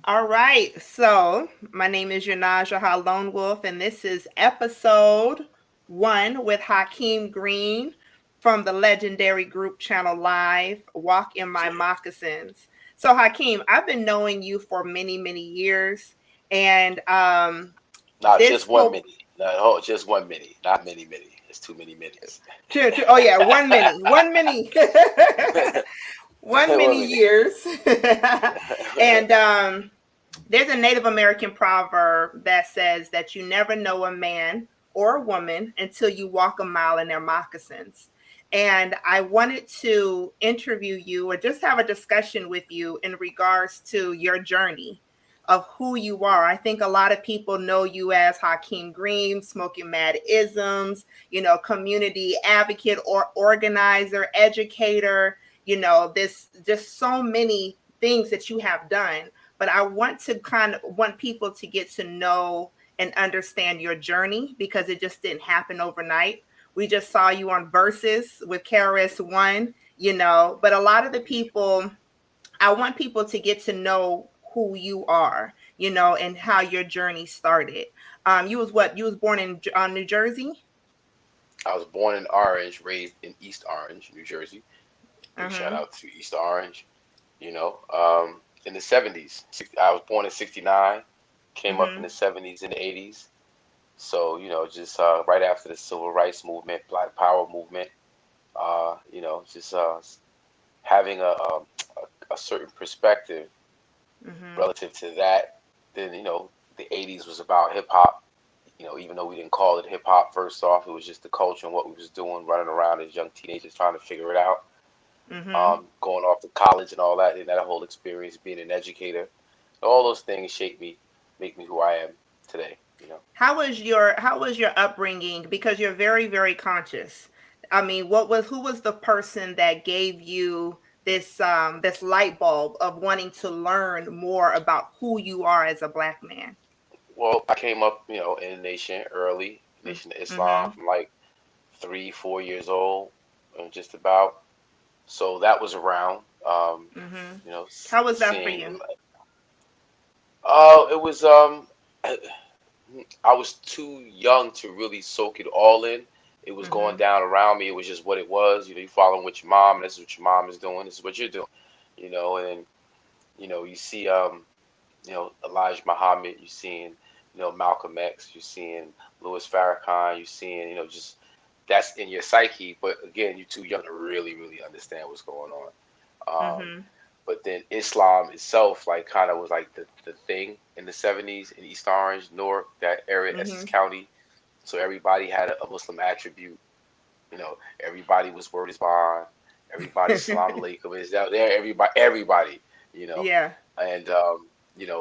All right. So, my name is YoNasDa Lonewolf, and this is episode 1 with Hakim Green from the legendary group channel Live, Walk in My Moccasins. So, Hakim, I've been knowing you for many, many years, and Not this just one whole mini. No, just one mini. Not many mini. It's too many minis. true, true. Oh yeah, one mini, one One many mini. years, and there's a Native American proverb that says that you never know a man or a woman until you walk a mile in their moccasins. And I wanted to interview you or just have a discussion with you in regards to your journey of who you are. I think a lot of people know you as Hakim Green, smoking Mad Izms, community advocate or organizer, educator, this just so many things that you have done, but I want to kind of want people to get to know and understand your journey because it just didn't happen overnight. We just saw you on Versus with KRS One, but a lot of the people, I want people to get to know who you are, and how your journey started. You was what? You was born in New Jersey. I was born in Orange, raised in East Orange, New Jersey. Big shout Uh-huh. out to East Orange. In the 70s. I was born in 69, came up in Mhm. the 70s and the 80s. So, just right after the civil rights movement, Black Power movement, just having a certain perspective Mhm. relative to that. Then, the 80s was about hip hop. Even though we didn't call it hip hop first off, it was just the culture and what we was doing, running around as young teenagers trying to figure it out. Mhm. Going off to college and all that, and that whole experience being an educator, all those things shape me, make me who I am today. How was your upbringing? Because you're very, very conscious. I mean, who was the person that gave you this light bulb of wanting to learn more about who you are as a black man? Well, I came up, in the nation early, Nation of Islam, Mm-hmm. from like 3, 4 years old, just about. So that was around, Mm-hmm. How was that for seeing. you? Oh, it was. I was too young to really soak it all in. It was going Mm-hmm. down around me. It was just what it was. You following with your mom. And this is what your mom is doing. This is what you're doing. And you see, Elijah Muhammad. You're seeing, Malcolm X. You're seeing Louis Farrakhan. You're seeing, just that's in your psyche. But again, you're too young to really, really understand what's going on. Mm-hmm. But then Islam itself, like, kind of was like the thing in the 70s in East Orange, Newark, that area, Essex Mm-hmm. County. So everybody had a Muslim attribute. Everybody was word is bond. Everybody salam alaikum is out there. Everybody, you know, Yeah. and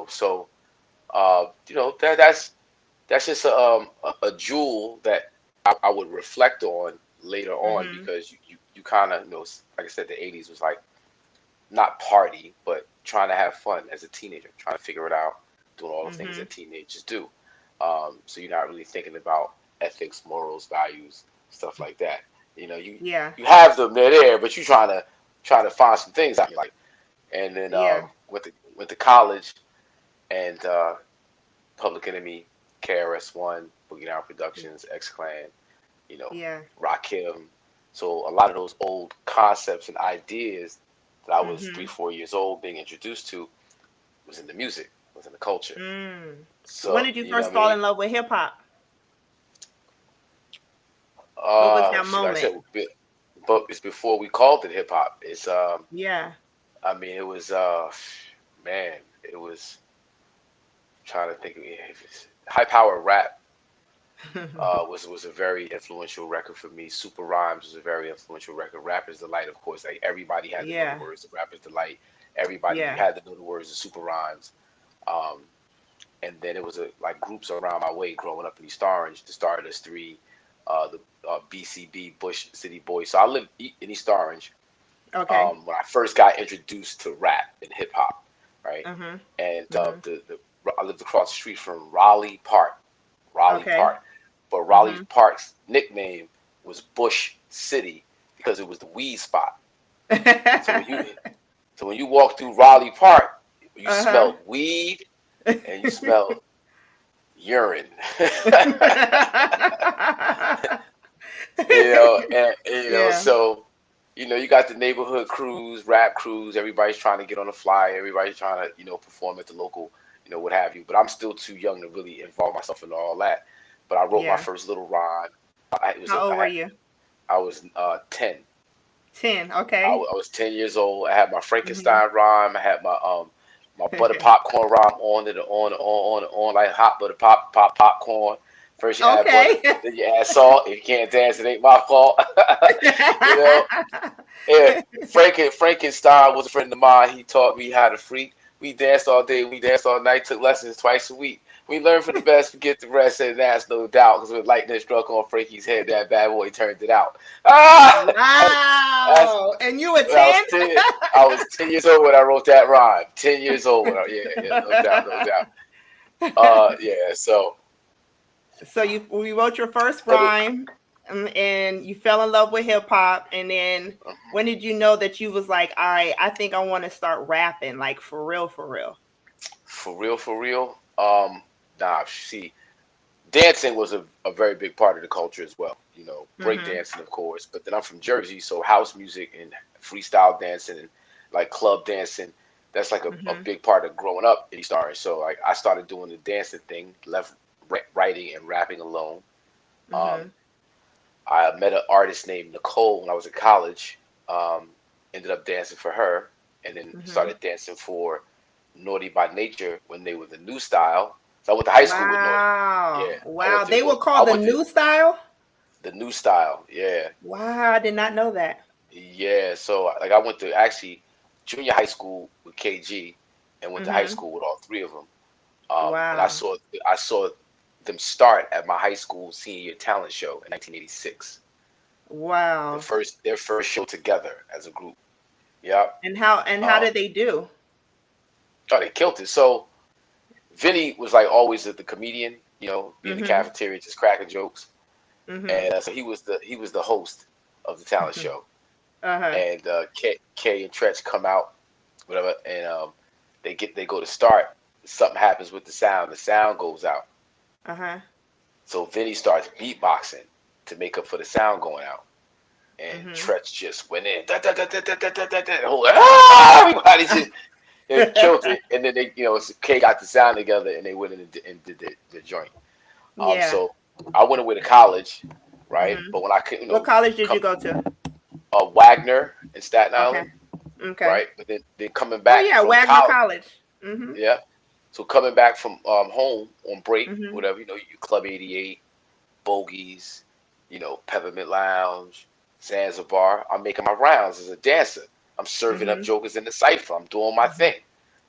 so that's just a jewel that I would reflect on later on Mm-hmm. because you kind of like I said, the 80s was like not party, but trying to have fun as a teenager, trying to figure it out, doing all the things Mm-hmm. that teenagers do. So you're not really thinking about ethics, morals, values, stuff like that. You Yeah. you have them, they're there, but you trying to find some things out in your life. And then Yeah. went to college and Public Enemy, KRS One, Boogie Down Productions, X Clan, you know, Yeah. Rakim. So a lot of those old concepts and ideas that I was three, Mm-hmm. 4 years old being introduced to was in the music, was in the culture. Mm. When So did you you know first what I fall mean? in love with hip hop? What was that Like I moment? said, but it's before we called it hip hop. Yeah. I mean, it was, man, it was trying to think of it. High Power Rap was a very influential record for me. Super Rhymes was a very influential record. Rapper's Delight, of course, like everybody had to know the Yeah. words of Rapper's Delight. Everybody, you Yeah. had to know the words of Super Rhymes. Um, and then it was like groups around my way growing up in East Orange, the Stardust Three, the BCB Bush City Boys. So I lived in East Orange Okay. when I first got introduced to rap and hip hop, right? Mhm. And Mhm. I lived across the street from Raleigh Park, Raleigh Okay. Park, but Raleigh Mhm. Park's nickname was Bush City because it was the weed spot. So when you so when you walk through Raleigh Park, You smelled weed and you smelled urine. Yeah. So you got the neighborhood crews, rap crews, everybody's trying to get on the fly, everybody's trying to, perform at the local, what have you. But I'm still too young to really involve myself in all that. But I wrote my Yeah. first little rhyme. How old were you? I was 10. 10. I, Okay. I was 10 years old. I had my Hmm. Frankenstein rhyme. I had my butter popcorn rhyme on like hot butter popcorn. First you add butter, Okay. then you add salt. If you can't dance, it ain't my fault. you know, yeah. Frankenstein was a friend of mine. He taught me how to freak. We danced all day. We danced all night. Took lessons twice a week. We learned from the best, forget the rest, and that's no doubt. Because when lightning struck on Frankie's head, that bad boy turned it out. Ah! That's, Wow. And you were when I was 10? 10. I was 10 years old when I wrote that rhyme. 10 years old. Yeah, no doubt, no doubt. Yeah. So, So we wrote your first but it, rhyme, and you fell in love with hip hop, and then when did you know that you was like, all right, I think I want to start rapping, like for real, for real? for real, for real. Nah. See, dancing was a very big part of the culture as well. Break Mm-hmm. dancing, of course. But then I'm from Jersey, so house music and freestyle dancing and like club dancing, that's like a Mm-hmm. big part of growing up in East Orange. So like I started doing the dancing thing, left writing and rapping alone. Um, Mm-hmm. I met an artist named Nicole when I was in college. Um, Ended up dancing for her, and then Mm-hmm. started dancing for Naughty by Nature when they were the new style. So I went to high school with Naughty. Yeah, Wow. I Wow. went to They were I called the went to new style? the new style. Yeah, Wow, I did not know that. yeah. So like I went to actually junior high school with KG, and went to high Mm-hmm. school with all three of them. And Wow. I saw them start at my high school senior year talent show in 1986. Wow. Their first show together as a group. Yeah. And how Um, did they do? oh, they killed it. So Vinny was like always the comedian, be in the Mm-hmm. cafeteria just cracking jokes, Mm-hmm. and so he was the host of the talent show. Uh-huh. And K and Tretch come out, whatever, and they go to start. Something happens with the sound. The sound goes out. Uh-huh. So Vinny starts beatboxing to make up for the sound going out. And Mm-hmm. Tretch just went in. Da, da, da, da, da, da, da, da, da. Everybody just killed it. And then K got the sound together and they went in and did the joint. Yeah. So I went away to college, right? Mm-hmm. But when I could, What college did come you go to? Wagner in Staten Okay. Island, Okay. right? But then coming Oh back yeah, from Wagner college, College. Mm-hmm. yeah. So coming back from home on break, Mm-hmm. whatever, you Club 88, Bogies, Peppermint Lounge, Zanzibar. I'm making my rounds as a dancer. I'm serving up Mm-hmm. jokers in the cipher. I'm doing my Mm-hmm. thing,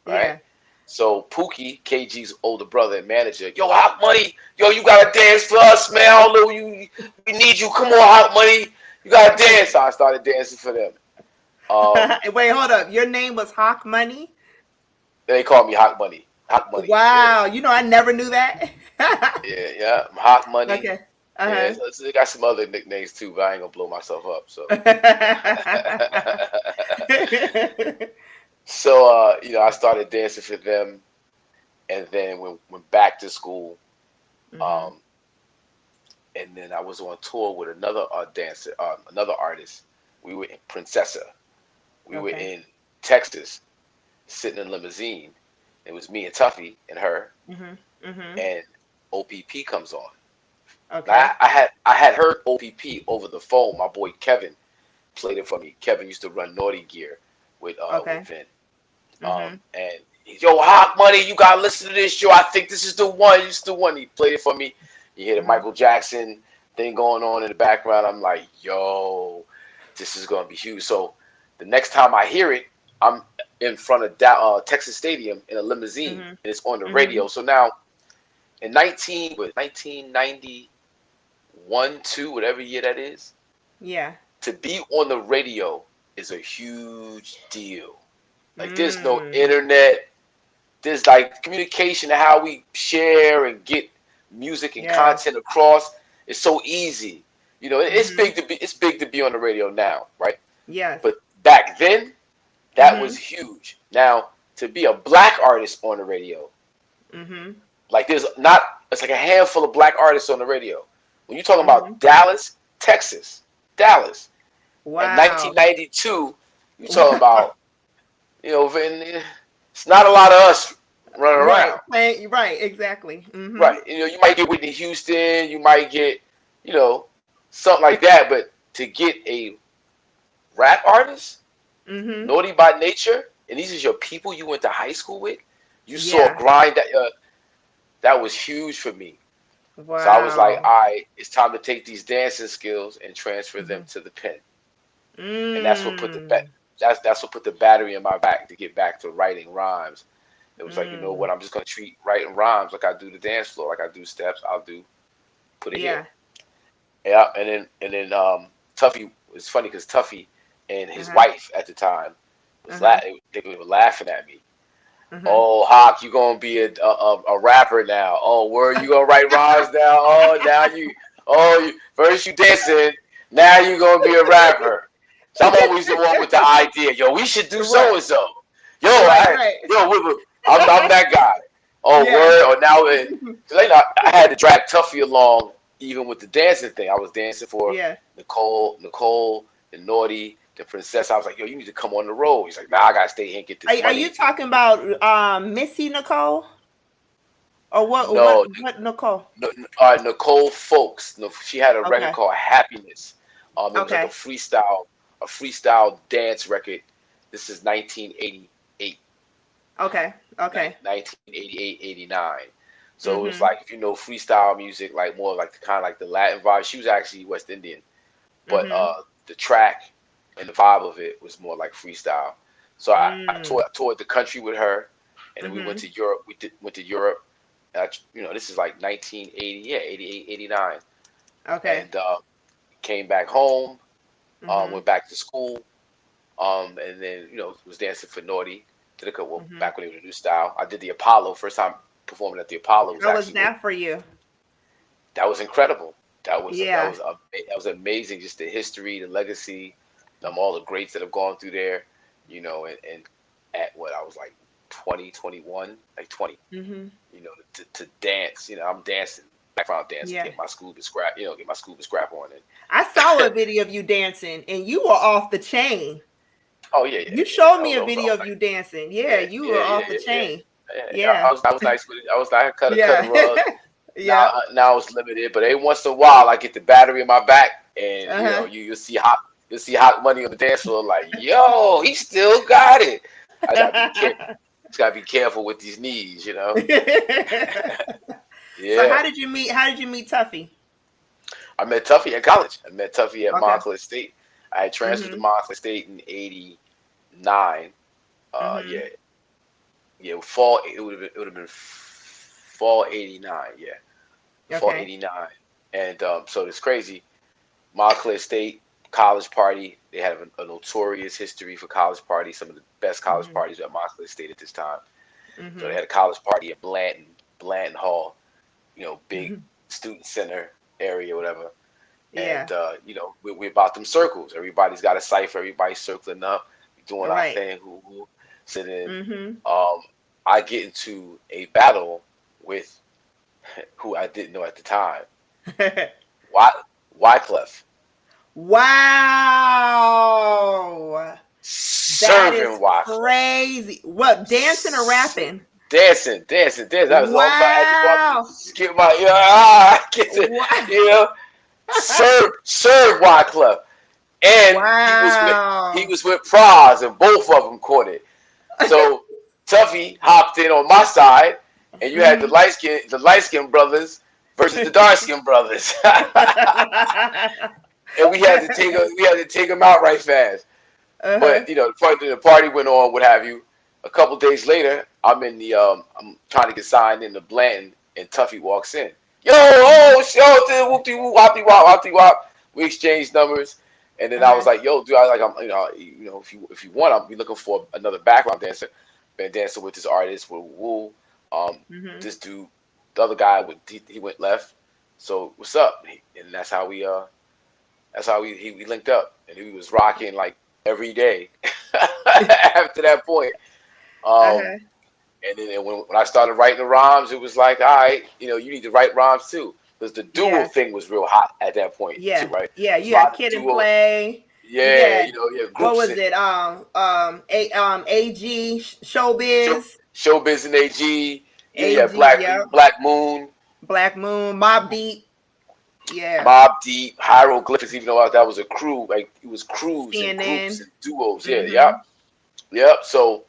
right? Yeah. So Pookie, KG's older brother and manager, yo, Hot Money, yo, you gotta dance for us, man. I don't know you, we need you. Come on, Hot Money, you gotta dance. So I started dancing for them. Wait, hold up. Your name was Hawk Money? They call me Hot Money. Hot Money, yeah, Wow. I never knew that. yeah, yeah. I'm Hot Money. Okay. Yeah, Uh-huh. so they got some other nicknames too, but I ain't gonna blow myself up. So. So I started dancing for them, and then went back to school, Mm-hmm. um, and then I was on tour with another dancer, another artist. We were in Princessa. We were Okay. in Texas, sitting in limousine. It was me and Tuffy and her, Mm-hmm. Mm-hmm. and OPP comes on. Now, Okay. I had heard OPP over the phone. My boy Kevin played it for me. Kevin used to run Naughty Gear with Okay. Vin. Mm-hmm. And yo, Hot Money, you gotta listen to this show. I think this is the one. This is the one. He played it for me. You hear the Mm-hmm. Michael Jackson thing going on in the background. I'm like, yo, this is gonna be huge. So the next time I hear it, I'm in front of Texas Stadium in a limousine, and Mm-hmm. it's on the Mm-hmm. radio. So now in 1991, 2, whatever year that is, Yeah. to be on the radio is a huge deal. Like there's no Mm. internet. There's like communication and how we share and get music and Yes. content across. It's so easy. It's Mm-hmm. big to be on the radio now, right? Yes. But back then, that was Mm-hmm. huge. Now to be a black artist on the radio. Mm-hmm. Like it's like a handful of black artists on the radio. When you're talking Mm-hmm. about Dallas, Texas, Dallas, in Wow. 1992, you're talking Wow. about, it's not a lot of us running Right. around. Right. Exactly. Mm-hmm. Right. You might get Whitney Houston, you might get, something like that, but to get a rap artist, Mm-hmm. Naughty by Nature, and these are your people you went to high school with, you saw Yeah. grind that was huge for me. So I was like, Wow. all right, it's time to take these dancing skills and transfer them Mm-hmm. to the pen. And that's what put Mm. that's what put the battery in my back to get back to writing rhymes. It was like, you know Mm. what, I'm just gonna treat writing rhymes like I do the dance floor, like I do steps, put it here. Yeah. Yeah, and then Tuffy, it's funny because Tuffy and his Uh-huh. wife at the time Uh-huh. they were laughing at me. Uh-huh. Oh, Hawk, you gonna be a rapper now? Oh, where you gonna write rhymes now? First you dancing, now you gonna be a rapper. So I'm always the one with the idea. Yo, we should do so Right. and so. Yo, Right. Right. I'm that guy. Oh, Yeah. word. Or now, cause I had to drag Tuffy along even with the dancing thing. I was dancing for Yeah. Nicole, the Naughty, the Princess. I was like, yo, you need to come on the road. He's like, nah, I gotta stay here and get this Are you money. talking about Missy Nicole? Or what No, what Nicole? Nicole Folks. No, she had a record Okay. called Happiness. It was like Okay. a freestyle dance record. This is 1988, Okay. Okay. 1988, 89. So it was Mm-hmm. like, if you know freestyle music, like more like the kind of like the Latin vibe. She was actually West Indian, but Mm-hmm. the track and the vibe of it was more like freestyle. So I Mm. toured the country with her, and then we went Mm-hmm. to Europe. Went to Europe. This is like 1980, yeah, 88, 89, Okay. and came back home. Mm-hmm. Went back to school. And then was dancing for Naughty. Did a couple Mm-hmm. back when they were the new style. I did the Apollo. First time performing at the Apollo was How was actually with. that for you? That was incredible. Yeah. That was amazing. Just the history, the legacy, all the greats that have gone through there. And at what I was like 20, 21, like 20. Mm-hmm. To dance. I'm dancing, background dancing, Yeah. get my scuba scrap on it. I saw a video of you dancing and you were off the chain. Oh yeah, yeah, You yeah. showed I me was, a I was, I video was of like, you dancing. Yeah, yeah, you yeah, were yeah, off the yeah, yeah. chain. Yeah, Yeah. I was nice with it. I cut a Yeah. rug. Yep. Now it's limited, but every once in a while I get the battery in my back, and Uh-huh. you'll see hot money on the dance floor. Like, yo, he still got it. I gotta be careful. Just gotta be careful with these knees. So Yeah. how did you meet Tuffy? I met Tuffy in college. I met Tuffy at Okay. Montclair State. I had transferred to Mm-hmm. Montclair State in '89. Mm-hmm. Yeah, yeah. Fall. It would have been fall '89. Yeah, fall Okay. '89. And so it's crazy. Montclair State college party. They had a notorious history for college parties. Some of the best college Mm-hmm. parties at Montclair State at this time. So they Mm-hmm. had a college party at Blanton Hall. Big Mm-hmm. student center area, whatever. Yeah. And we're about them circles. Everybody's got a cipher. Everybody's circling up, doing All our right. thing. Who. So then, Mm-hmm. I get into a battle with who I didn't know at the time. Wyclef. Wow. That is Serving Wyclef. crazy. What, dancing or rapping? Dancing. That was all I had to go up and Wow. just get my get to, Wow. serve Wyclef. And he Wow. was with Praz, and both of them caught it. So Tuffy hopped in on my side, and you had the Mm-hmm. light skin brothers versus the dark skin brothers, and we had to take them out right fast. Uh-huh. But the party went on, what have you. A couple days later, I'm trying to get signed in the Blanton, and Tuffy walks in. Yo, Mm-hmm. whoopty whoop, hoppy wop, hoppy wop. We exchanged numbers, and then I was Uh-huh. like, yo, dude, if you want, I'll be looking for another background dancer. Been dancing with this artist with Woo. Mm-hmm. This dude, the other guy, he went left. So what's up? And that's how we linked up, and he was rocking like every day after that point. Um, and then when I started writing the rhymes, it was like, all right, you need to write rhymes too, because the duo Yeah. thing was real hot at that point too, Yeah. right? Yeah. There's a You had lot of Kid and duo, Play. You yeah, got what groups was and it? AG Showbiz. showbiz and AG, yeah, AG. Yep. Black Moon, Black Moon. Mob Deep. Yeah. Mob Deep, Hieroglyphics. Even though that was a crew, like it was crews and groups CNN. and duos. Yeah, Mm-hmm. yep. So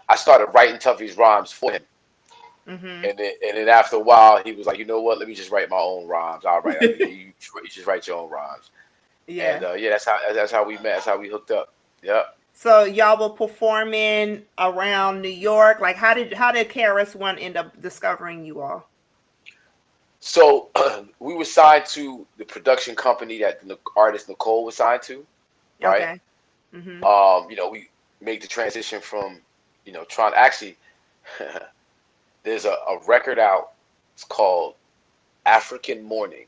I started writing Tuffy's rhymes for him. Mm-hmm. And then after a while, he was like, you know what? Let me just write my own rhymes. I'll write. You just write your own rhymes. And Yeah. yeah, that's how we met. That's how we hooked up. Yep. So y'all were performing around New York. Like, how did KRS One end up discovering you all? So we were signed to the production company that the artist Nicole was signed to, right? Okay. Mm-hmm. We made the transition from, trying actually. There's a record out. It's called African Morning.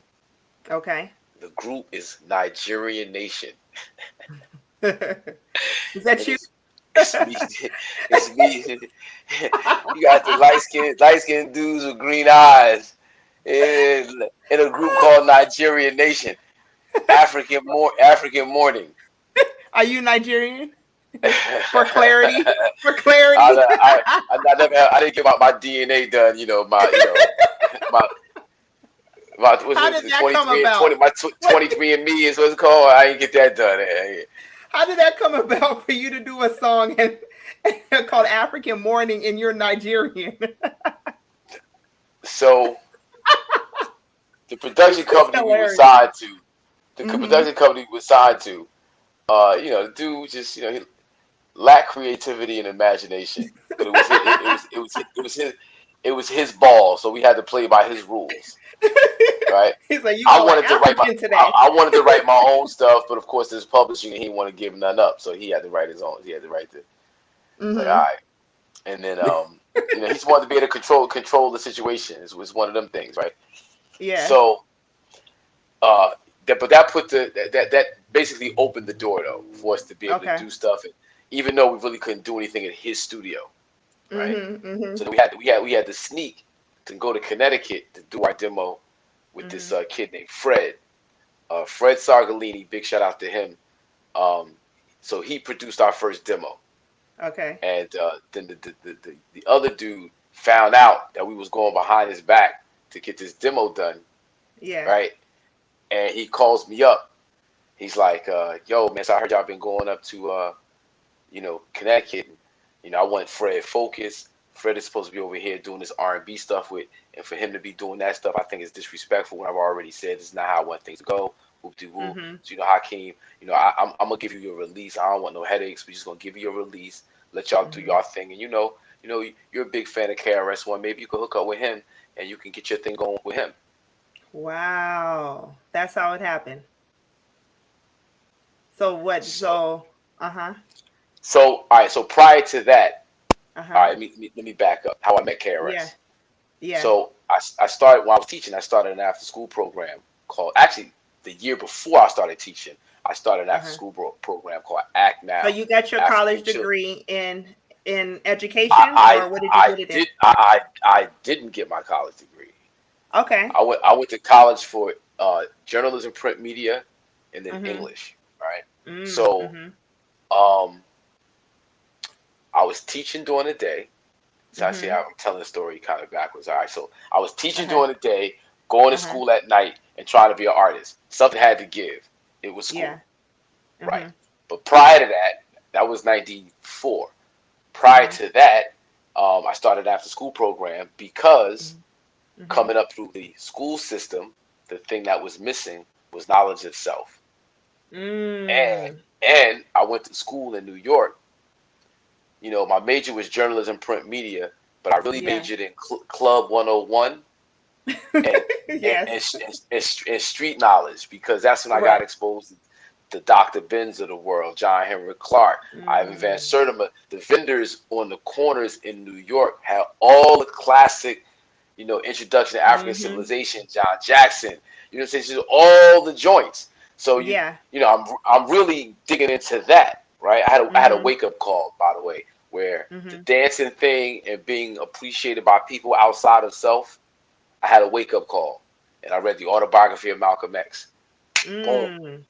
Okay. The group is Nigerian Nation. Is that And you? it's me. It's me. You got the light skinned dudes with green eyes in a group called Nigerian Nation. African Morning. Are you Nigerian? For clarity. I, For clarity. I didn't get my DNA done. My what's How it, did the that come 23 about? 20 my 23 and Me is what it's called. I didn't get that done. How did that come about for you to do a song called African Morning and you're Nigerian? So the production This is company we were hilarious. signed to, Mm-hmm. the dude just he lacked creativity and imagination, but it was his ball, so we had to play by his rules, right? He's like, you I going wanted to write my African today. I wanted to write my own stuff, but of course there's publishing and he didn't want to give none up, so he had to write his own. He had to write the it's like all Mm-hmm. right, and then he just wanted to be able to control the situation. It was one of them things, right? Yeah. So uh, that put that basically opened the door though for us to be able to Okay. do stuff, and even though we really couldn't do anything in his studio, right? Mm-hmm. Mm-hmm. So then we had to sneak to go to Connecticut to do our demo with this Mm-hmm. kid named Fred. Fred Sargalini, big shout out to him. Um, so he produced our first demo, Okay. and then the other dude found out that we was going behind his back to get this demo done, Yeah. right? And he calls me up. He's like, "Yo, man, so I heard y'all been going up to Connecticut. And, I want Fred focused. Fred is supposed to be over here doing this R&B stuff and for him to be doing that stuff, I think is disrespectful. When I've already said this is not how I want things to go. Whoop de whoop. Mm-hmm. So Hakeem, I'm gonna give you your release. I don't want no headaches. We're just gonna give you your release. Let y'all do Mm-hmm. your thing. And you're a big fan of KRS One. Maybe you could hook up with him and you can get your thing going with him. Wow. That's how it happened. So what? So, So, uh-huh. all right. So prior to that, all Uh-huh. right. Let me back up. How I met Yeah. KRS. Yeah. So I started when I was teaching. I started an after school program called actually the year before I started teaching. I started an after Uh-huh. school program called Act So Now you got your African college Children. degree in education, or what did you get it in? I didn't get my college degree. Okay. I went to college for journalism, print media, and then Mm-hmm. English. Right. So Mm-hmm. um, I was teaching during the day. So I see Mm-hmm. how I'm telling the story kind of backwards. All right. So I was teaching Uh-huh. during the day, going to Uh-huh. school at night, and trying to be an artist. Something had to give. It was school. Yeah. Right. Mm-hmm. But prior to that, that was 94. Prior Mm-hmm. to that, I started after school program because Mm-hmm. coming up through the school system, the thing that was missing was knowledge of self. And Mm. and I went to school in New York. My major was journalism, print media, but I really Yeah. majored in Club 101 and and, Yes. and, and street knowledge because that's when I got Right. exposed to Dr. Benz of the world, John Henry Clark, Ivan Van Mm. Sertima. The vendors on the corners in New York had all the classic, introduction to African Mm-hmm. civilization, John Jackson. You know what I'm saying? Just all the joints. So Yeah. I'm really digging into that, right? I had a Mm-hmm. wake up call, by the way. where the Mm-hmm. dancing thing and being appreciated by people outside of self, I had a wake up call, and I read the autobiography of Malcolm X. Boom, Mm.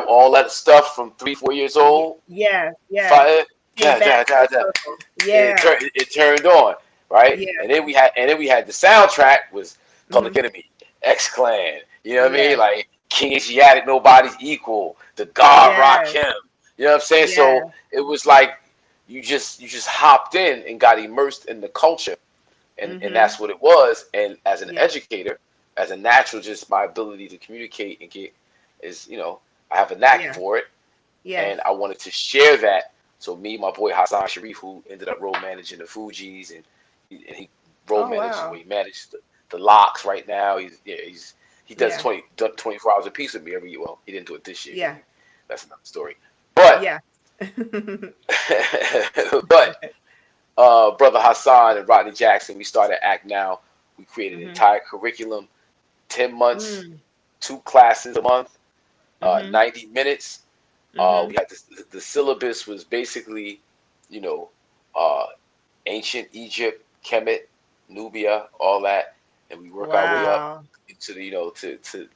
all that stuff from 3, 4 years old, Yes, yes. five, Came da, back da, full da, da, circle. it Yeah, turned it turned on, right? yeah. And then we had the soundtrack was Mm-hmm. Public Enemy, X Clan, you know what I mean? Yes, Like King Asiatic, Nobody's Equal, the God yes, Rakim. You know what I'm saying? So yes. it was like you just hopped in and got immersed in the culture, and Mm-hmm. that's what it was. And as an Yeah, educator, as a natural, just my ability to communicate and get is, I have a knack yeah, for it, yes. and I wanted to share that. So me, my boy Hassan Sharif, who ended up road managing the Fugees, and he road Oh manages, wow. well, he managed the Locks right now. He does Yeah, 24 hours a piece with me every year. Well, he didn't do it this year because yeah, that's another story. But yeah. but brother Hassan and Rodney Jackson, we started Act Now. We created an Mm-hmm. entire curriculum, 10 months, Mm. 2 classes a month, Mm-hmm. 90 minutes. Mm-hmm. We had the syllabus was basically, you know, uh, ancient Egypt, Kemet, Nubia, all that, and we work our way up Wow. into the, to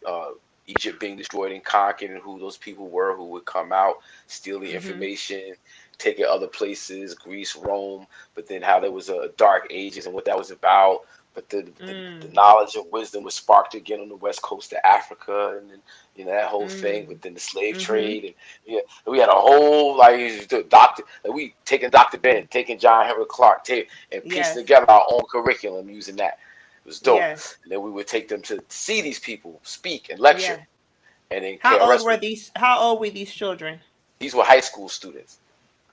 Egypt being destroyed and conquered, and who those people were who would come out, steal the Mm-hmm. information, take it other places, Greece, Rome, but then how there was a dark ages and what that was about. But the Mm. knowledge and wisdom was sparked again on the west coast of Africa, and then that whole thing. Mm. But then the slave Mm-hmm. trade, and yeah, we had a whole doctor. Like we taking Dr. Ben, taking John Henry Clark, and piecing Yes, together our own curriculum using that. It was dope. yes, And then we would take them to see these people speak and lecture. yeah. And then How old KRS were would, these children? these were high school students.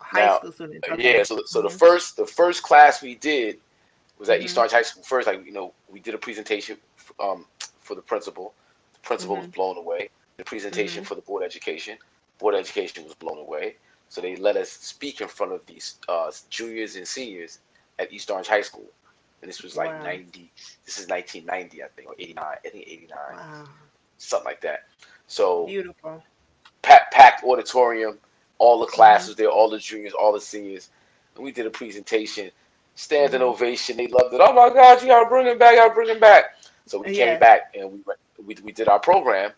High Now, school students. yeah, Okay. so the Mm-hmm. first class we did was at East Mm-hmm. Orange High School. First, we did a presentation for the principal. The principal was Mm-hmm. blown away. The presentation Mm-hmm. for the board education. Board education was blown away. So they let us speak in front of these juniors and seniors at East Orange High School. And this was like Wow. 90. This is 1990, I think, or 89. I think 89, Wow. something like that. So Beautiful. packed auditorium, all the Mm-hmm. classes there, all the juniors, all the seniors, and we did a presentation. Standing Mm-hmm. ovation. They loved it. Oh my God, you gotta bring him back. You gotta bring him back. So we came Yes. back and we did our program.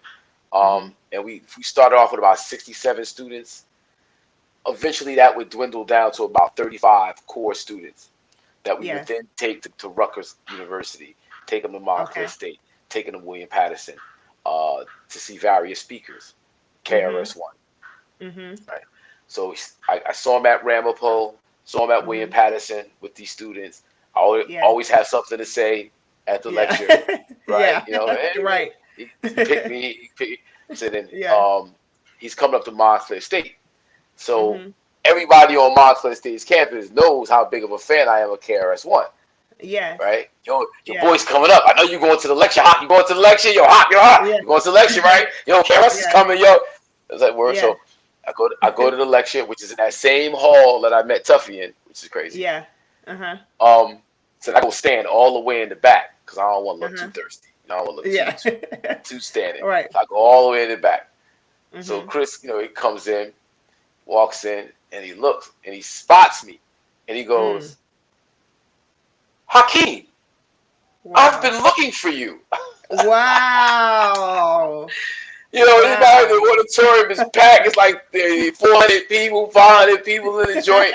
Mm-hmm. And we started off with about 67 students. Eventually, that would dwindle down to about 35 core students that we would Yes. then take to Rutgers University, take them to Montclair Okay. State, take them to William Patterson, to see various speakers, Mm-hmm. KRS One. Mm-hmm. Right. So I saw him at Ramapo, saw him at William Mm-hmm. Patterson with these students. I always, Yes. always have something to say at the Yeah. lecture, right? Yeah. Hey man, Right. he picked me. He picked, so then Yeah. he's coming up to Montclair State. So Mm-hmm. everybody on Montclair State's campus knows how big of a fan I am of KRS One, Yes. right? Yo, your Yes. boy's coming up. I know you going to the lecture. Hot, you going to the lecture? Yo, hot, yo, hot. Yeah. You going to the lecture, right? Yo, KRS is Yeah. coming, yo. It's like word. Yeah. So I go to the lecture, which is in that same hall that I met Tuffy in, which is crazy. Yeah. Uh-huh. Um, so I go stand all the way in the back because I don't want to look too Uh-huh. thirsty. I don't want to look too Yeah. too standing. Right. So I go all the way in the back. So Mm-hmm. Chris, he comes in, walks in, and he looks and he spots me, and he Mm. goes, Hakeem, I've Wow. been looking for you. Wow. Everybody in Wow. the auditorium is packed. It's like 400 people, 500 people in the joint.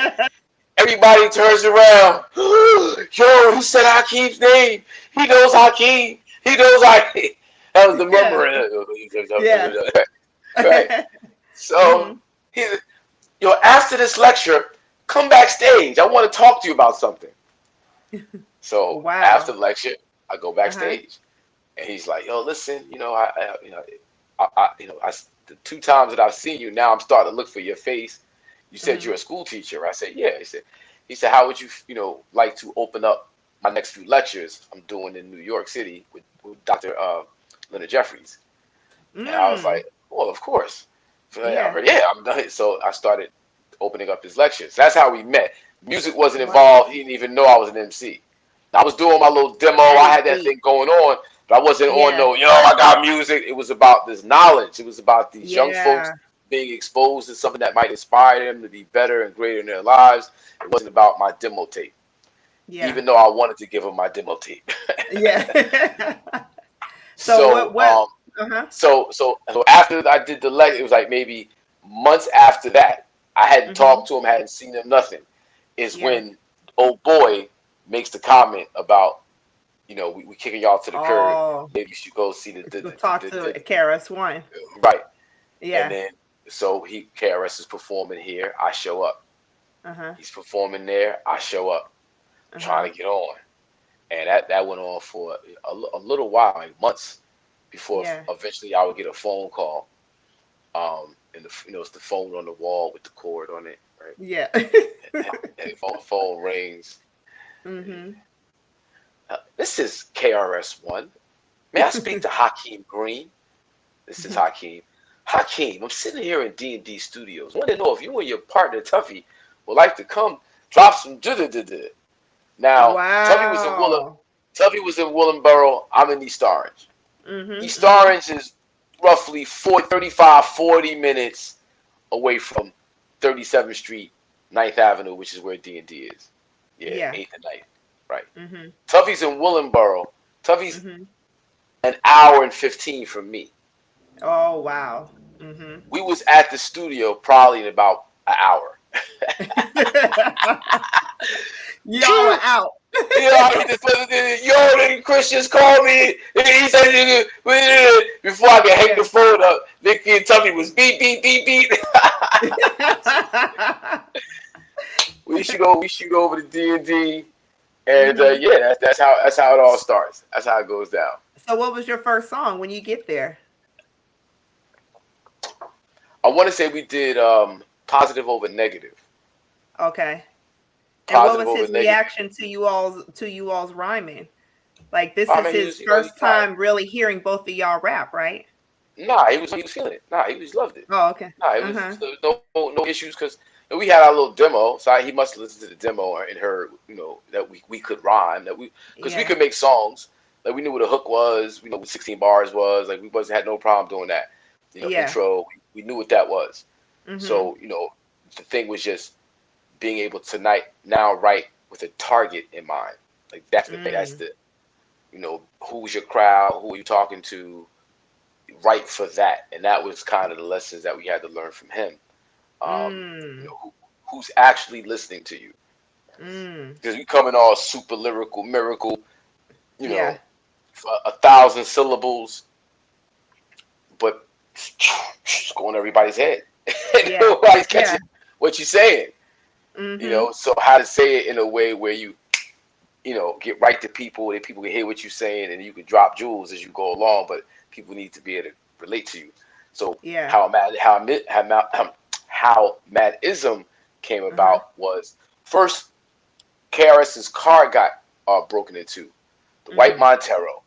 Everybody turns around. Yo, he said Hakeem's name. He knows Hakeem. He knows Hakeem. That was the Yeah. murmurer. Yeah. Right. So, Mm-hmm. he, after this lecture, come backstage. I want to talk to you about something. So after Wow. the lecture, I go Uh-huh. backstage, and he's like, "Yo, listen, the 2 times that I've seen you, now I'm starting to look for your face. You said Mm-hmm. you're a school teacher." I said, "Yeah." He said, "How would you, like to open up my next few lectures I'm doing in New York City with Dr. Leonard Jeffries?" And I was Mm. like, "Well, of course." So Yeah. yeah, I'm done. So I started opening up his lectures. That's how we met. Music wasn't Wow. involved. He didn't even know I was an MC. I was doing my little demo. That I is had that deep. thing going on, but I wasn't on Yeah. no, I got music. It was about this knowledge. It was about these young folks Yeah. being exposed to something that might inspire them to be better and greater in their lives. It wasn't about my demo tape, Yeah. even though I wanted to give them my demo tape. Yeah. So So, uh-huh. so after I did the lecture, it was like maybe months after that. I hadn't Mhm. talked to him, hadn't seen him, nothing. Is Yeah. when old boy makes the comment about, we kicking y'all to the curb. Oh, Maybe you should go see go talk to the KRS One. right. And Yeah. then so KRS is performing here. I show up. Uh-huh. He's performing there. I show up, Uh-huh. trying to get on, and that went on for a little while, like months, before Yeah. eventually I would get a phone call. And it's the phone on the wall with the cord on it, right? Yeah. And the phone rings. Mhm. This is KRS One. May I speak to Hakim Green? This is Hakim. Hakim, I'm sitting here in D&D Studios. I want to know if you and your partner Tuffy would like to come drop some da-da-da-da. Now, Wow. Tuffy was in Willenboro. I'm in East Orange. Mhm. East Mhm. Orange is roughly 35, 40 minutes away from 37th Street, 9th Avenue, which is where D&D is. Yeah, Yeah. 8th and 9th. Right. Mhm. Tuffy's in Willenboro. Tuffy's Mhm. an hour and 15 from me. Oh, wow. Mhm. We was at the studio probably in about an hour. Y'all were out. The Christians called me. He said, before I could hang Yeah. the phone up, Nicky and Tuffy was beep, beep, beep, beep. We should go over to D&D. And Mhm. yeah, that's how it all starts. That's how it goes down. So what was your first song when you get there? I want to say we did positive over negative. Okay. And what Positive was over his negative. reaction to you all's rhyming? Like this I is mean, his he was first not. time really hearing both of y'all rap, right? Nah, he was feeling it. Nah, he was loved it. Oh, okay. Nah, it was Uh-huh. there was no issues because we had our little demo. So he must have listened to the demo and heard that we could rhyme, that we because we Yeah. could make songs. Like we knew what a hook was. We know what 16 bars was. Like we wasn't had no problem doing that. Yeah. Intro. We knew what that was. Mhm. So the thing was just being able to now write with a target in mind. Like that's the thing. That's Mm. the who's your crowd, who are you talking to, write for that. And that was kind of the lessons that we had to learn from him. Um, Mm. who's actually listening to you? Mm. Because we come in all super lyrical, miracle, you Yeah. know, 1,000 syllables, but it's going to everybody's head. Yeah. Nobody's Yeah. catching what you're saying. Mhm. So how to say it in a way where you get right to people, and people can hear what you're saying, and you can drop jewels as you go along, but people need to be able to relate to you. So Yeah. how Mad Izm came Uh-huh. about was first KRS's car got broken into, the white Mhm. Montero,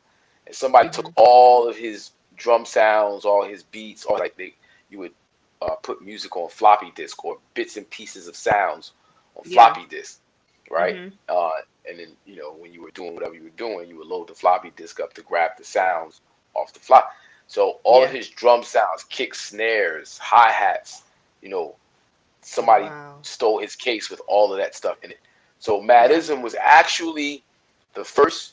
and somebody took Mhm. all of his drum sounds, all his beats, or like you would put music on floppy disk or bits and pieces of sounds on Yeah. floppy disk, right? Mhm. Uh, and then when you were doing whatever you were doing, you would load the floppy disk up to grab the sounds off the flop. So all of Yeah. his drum sounds, kicks, snares, hi hats, you know, somebody Wow. stole his case with all of that stuff in it. So Yeah. Madism was actually the first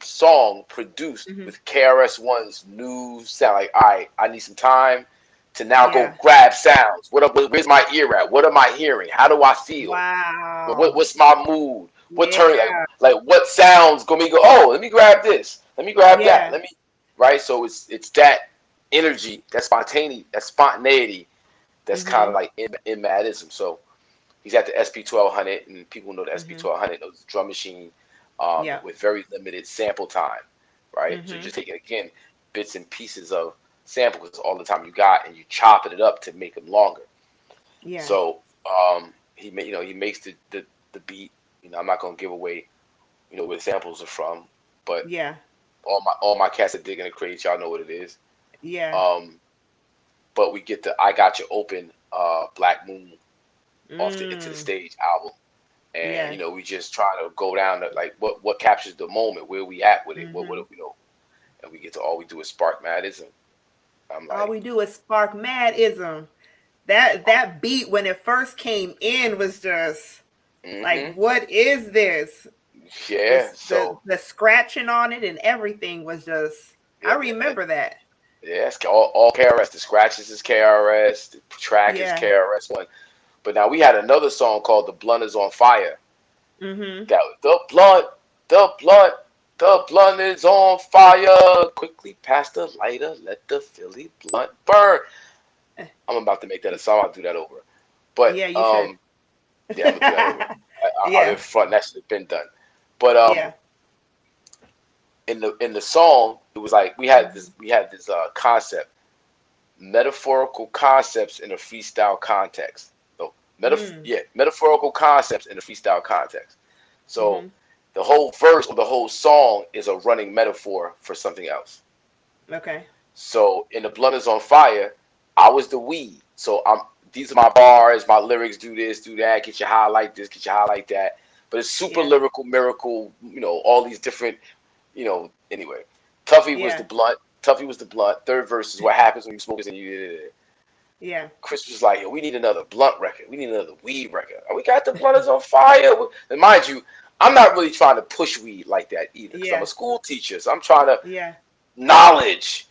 song produced Mhm. with KRS One's new sound. Like, all right, I need some time to now go Yeah. grab sounds. Where's my ear at? What am I hearing? How do I feel? Wow. What's my mood? What turn Yeah. like what sounds gonna go? Oh, let me grab this. Let me grab that. Yeah. Let me right. So it's that energy, that spontaneity that's kind of Mhm. like in Madism. So he's at the SP 1200, and people know the SP Mhm. 1200, knows the drum machine, Yeah. with very limited sample time, right? So Mhm. just taking again bits and pieces of samples all the time you got, and you chopping it up to make them longer. Yeah. So he makes the beat. I'm not gonna give away where the samples are from, but Yeah. all my cats are digging the crates. Y'all know what it is. Yeah. Um, but we get the I Got You Open Black Moon off the Into the Mm. Stage album. And Yes. we just try to go down to like what captures the moment, where we at with it, what Mhm. and we get to all we do is spark Madism. I'm All like, we do is spark Mad Izm. That beat when it first came in was just like, mm-hmm. what is this? Yeah. This So the scratching on it and everything was just. I yeah, remember that. yeah, it's all KRS. The scratches is KRS. The track is Yeah. KRS One. But now we had another song called "The Blunt Is on Fire." Mhm. That was the blunt, the blunt is on fire. Quickly pass the lighter, let the Philly blunt burn. I'm about to make that a song. I'll do that over. But Yeah, you should. yeah, I'm gonna do that over. I've been Yeah. front. That should have been done. But Yeah. in the song, it was like Mhm. we had this concept, metaphorical concepts in a freestyle context. So Mm. metaphorical concepts in a freestyle context. So Mhm. the whole verse or the whole song is a running metaphor for something else. Okay. So in the blunt is on fire, I was the weed. So I'm these are my bars, my lyrics, do this, do that, get you high like this, get you high like that. But it's super Yeah. lyrical, miracle, all these different, anyway. Tuffy was the Yeah. blunt. Tuffy was the blunt. Third verse is what happens when you smoke this and you. Yeah. Chris was like, yo, we need another blunt record. We need another weed record. And we got the blunt is on fire. And mind you, I'm not really trying to push weed like that either because I'm a Yeah. school teacher. So I'm trying to Yeah. knowledge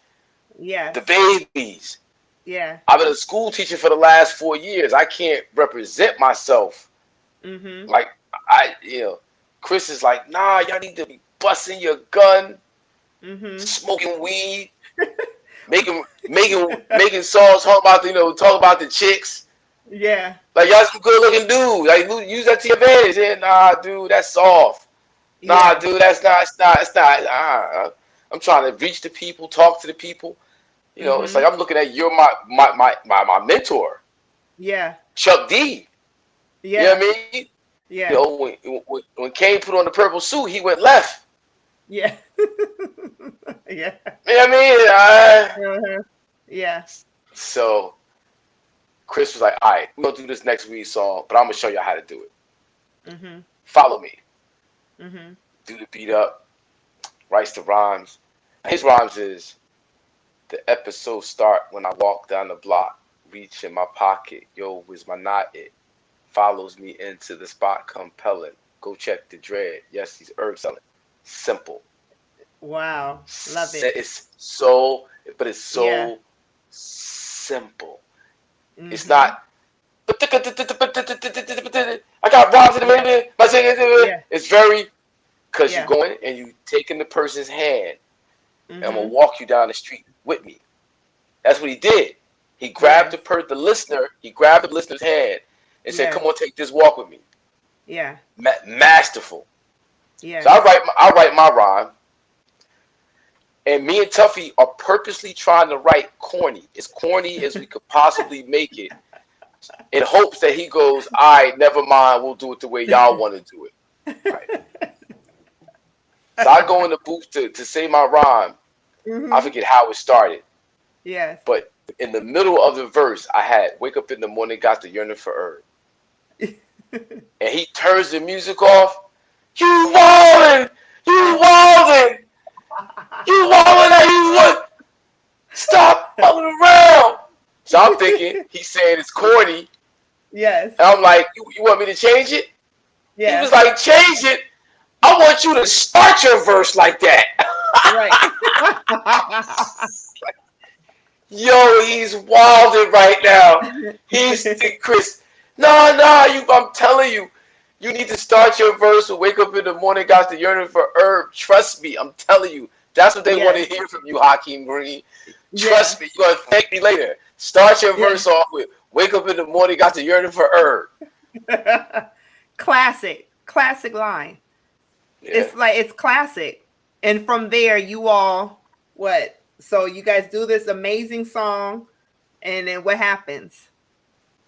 the Yes. babies. Yeah. I've been a school teacher for the last 4 years. I can't represent myself Mhm. like Chris is like, nah, y'all need to be busting your gun, Mhm. smoking weed, making songs talk about the chicks. Yeah. Like y'all some good looking dude. Like use that to your advantage. Yeah, nah, dude, that's soft. Nah, Yeah. dude, it's not. I'm trying to reach the people, talk to the people. It's like Mhm. I'm looking at you're my mentor, Yeah. Chuck D. You know what Yeah. I mean? Yeah. When Kane put on the purple suit, he went left. Yeah. Yeah. You know what I mean? Uh-huh. Yeah. So Chris was like, all right, we're gonna do this next week song, but I'm gonna show you how to do it. Mhm. Follow me. Mhm. Do the beat up, writes the rhymes. His rhymes is the episode start when I walk down the block, reach in my pocket. Yo, where's my knot? It follows me into the spot, compelling. Go check the dread. Yes, he's herb selling. Simple. Wow. Love it. It's so, but it's Yeah. so simple. It's Mhm. not. I got rhymes in a Yeah. minute. Yeah. It's very because you Yeah. go in and you taking the person's hand. And I'm gonna Mhm. walk you down the street with me. That's what he did. He grabbed Yes. the listener. He grabbed the listener's hand and said, "Come Yes. on, take this walk with me." Yeah. Masterful. So Yes. I write my rhyme, and me and Tuffy are purposely trying to write corny, as corny as we could possibly make it, in hopes that he goes, "All right, never mind. We'll do it the way y'all want to do it." Right. So I go in the booth to say my rhyme. I Mhm. forget how it started, Yes. but in the middle of the verse, I had "Wake up in the morning, got the yearning for herb," and he turns the music off. You wildin', you wildin', you wildin', you what? Stop fucking around. So I'm thinking he's saying it's corny, Yes. and I'm like, you want me to change it? He Yeah. was like, change it. I want you to start your verse like that. Right. Yo, he's wilding right now. He's Chris. No, I'm telling you, you need to start your verse and wake up in the morning, got the yearning for herb. Trust me, I'm telling you. That's what they want to Yes. hear from you, Hakim Green. Trust Yes. me, you're gonna thank me later. Start your Yeah. verse off with wake up in the morning, got the yearning for herb. Classic. Classic line. Yeah. It's like it's classic. And from there you all what? So you guys do this amazing song and then what happens?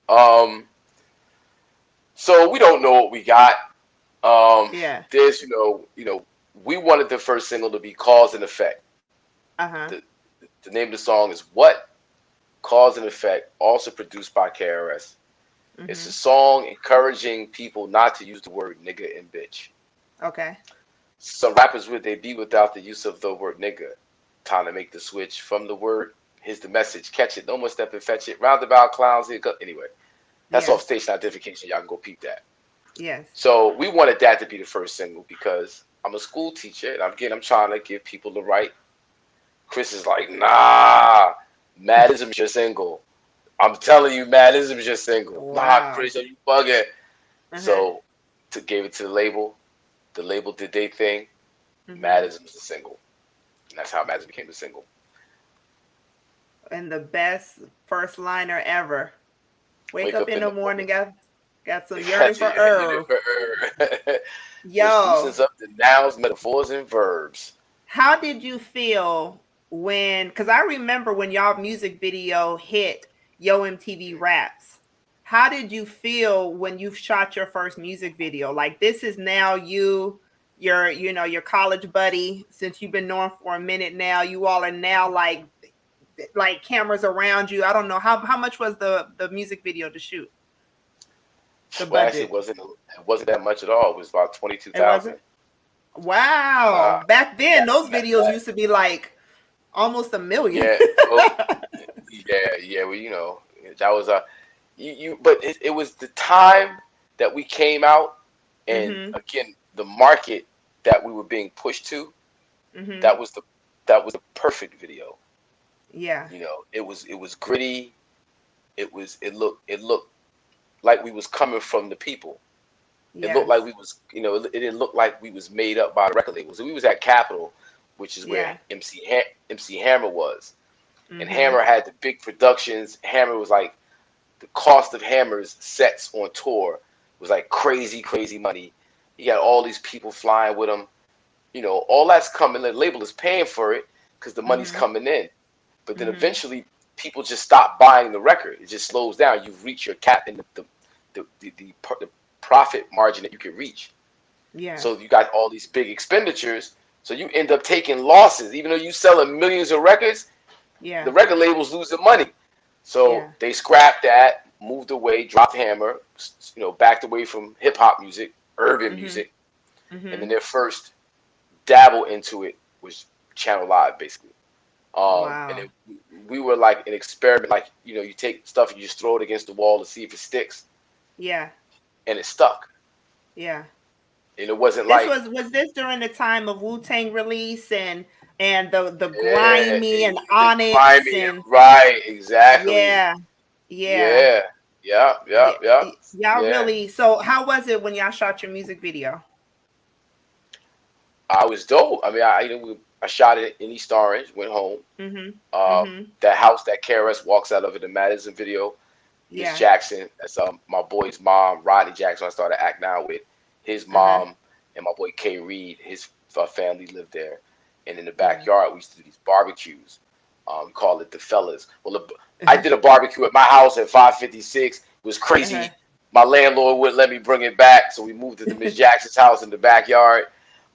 Um, so we don't know what we got. Yeah. There's we wanted the first single to be Cause and Effect. Uh-huh. The the name of the song is What? Cause and Effect, also produced by KRS. It's a Mhm. song encouraging people not to use the word nigga and bitch. Okay. Some rappers would they be without the use of the word nigga. Time to make the switch from the word Here's the message. Catch it. No more step and fetch it. Roundabout clowns. Here go. Anyway, that's off Yes. station identification. Y'all can go peep that. Yes. So we wanted that to be the first single because I'm a school teacher and I'm trying to give people the right. Chris is like, nah, Mad Izm's your single. I'm telling you, Mad Izm's your single. Nah, Wow. Chris, are you bugging? Uh-huh. So gave it to the label. The label did their thing. Mad Mm-hmm. Izm's the single. And that's how Mad Izm became the single. And the best first liner ever. Wake Wake up up in in the the morning, morning. got some yearning Got for you Earl. which Yo, loosens up the nouns, metaphors, and verbs. how did you feel when, because I remember when y'all music video hit Yo MTV Raps. How did you feel when you shot your first music video? Like this is now your college buddy, since you've been known for a minute now. You all are now like cameras around you. I don't know how much was the music video to shoot, the Well, actually, budget. it wasn't that much at all. It was about 22 It wasn't. 000. Nah, Wow. Back then, those videos that used to be like almost a million. yeah. Well, yeah. Well, that was but it was the time that we came out, and Mhm. again, the market that we were being pushed to. Mhm. That was the perfect video. Yeah. It was gritty. It looked like we was coming from the people. It looked like Yes. we was, it didn't look like we was made up by the record labels. So we was at Capitol, which is where Yeah. MC Hammer was, and Mhm. Hammer had the big productions. Hammer was like the cost of Hammer's sets on tour was like crazy, crazy money. He got all these people flying with him. All that's coming. The label is paying for it because the money's Mhm. coming in. But then Mhm. eventually, people just stop buying the record. It just slows down. You've reached your cap in the profit margin that you can reach. Yes. So you got all these big expenditures. So you end up taking losses, even though you selling millions of records. The Yeah. record labels lose the money. So Yeah. they scrapped that, moved away, dropped Hammer, backed away from hip hop music, urban Mhm. music, and then Mhm. their first dabble into it was Channel Live, basically. And Wow. we were like an experiment, like you take stuff and you just throw it against the wall to see if it sticks, Yeah. and it stuck. Yeah. And it wasn't This like, was this during the time of Wu-Tang release and the yeah, grimy and the Onyx grimy, and right, exactly, yeah. Yeah. yeah, yeah, yeah, Yeah. yeah, Y'all yeah. really, so how was it when y'all shot your music video? I was dope. I mean, I shot it in East Orange, went home. Mhm. Um, Mhm. that house that KRS walks out of in the Mad Izm video, Miss Yeah. Jackson, that's my boy's mom, Rodney Jackson. I started acting out with his Uh-huh. mom and my boy K Reed. His family lived there, and in the Yeah. backyard we used to do these barbecues. We call it the fellas. Well, I did a barbecue at my house at 556. It was Uh-huh. crazy. My landlord wouldn't let me bring it back, so we moved it to Miss Jackson's house in the backyard.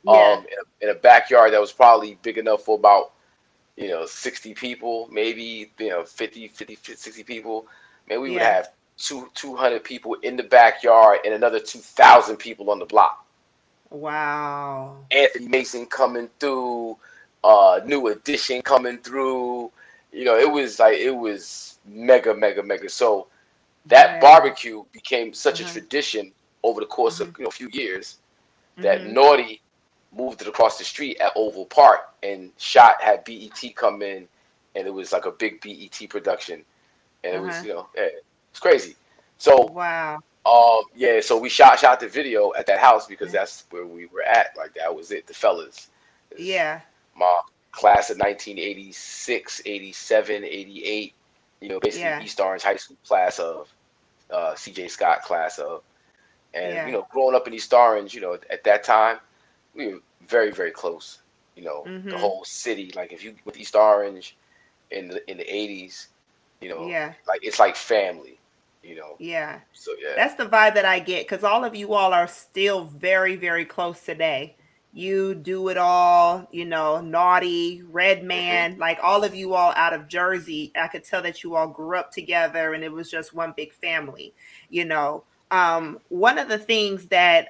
Yeah. In a backyard that was probably big enough for about 60 people, maybe 50, 60 people. Man, we would Yeah. have 200 people in the backyard and another 2,000 people on the block. Wow. Anthony Mason coming through, New Edition coming through. It was mega, mega, mega. So that Wow. barbecue became such a Uh-huh. tradition over the course of Mhm. a few years that Mhm. Naughty moved it across the street at Oval Park and shot had BET come in, and it was like a big BET production, and it was Uh-huh. it's crazy. So Wow. yeah, so we shot the video at that house because Uh, that's where we were at. Like that was it. The fellas, is Yeah. my class of 1986, 87, 88. Basically Yeah. East Orange High School class of CJ Scott class of, and Yeah. growing up in East Orange, at that time we were very, very close. The Mhm. whole city. Like if you went to East Orange in the 80s, Yeah. like it's like family. You know. Yeah. So yeah. That's the vibe that I get because all of you all are still very, very close today. You do it all, Naughty, Hmm. Redman, like all of you all out of Jersey. I could tell that you all grew up together and it was just one big family, you know. One of the things that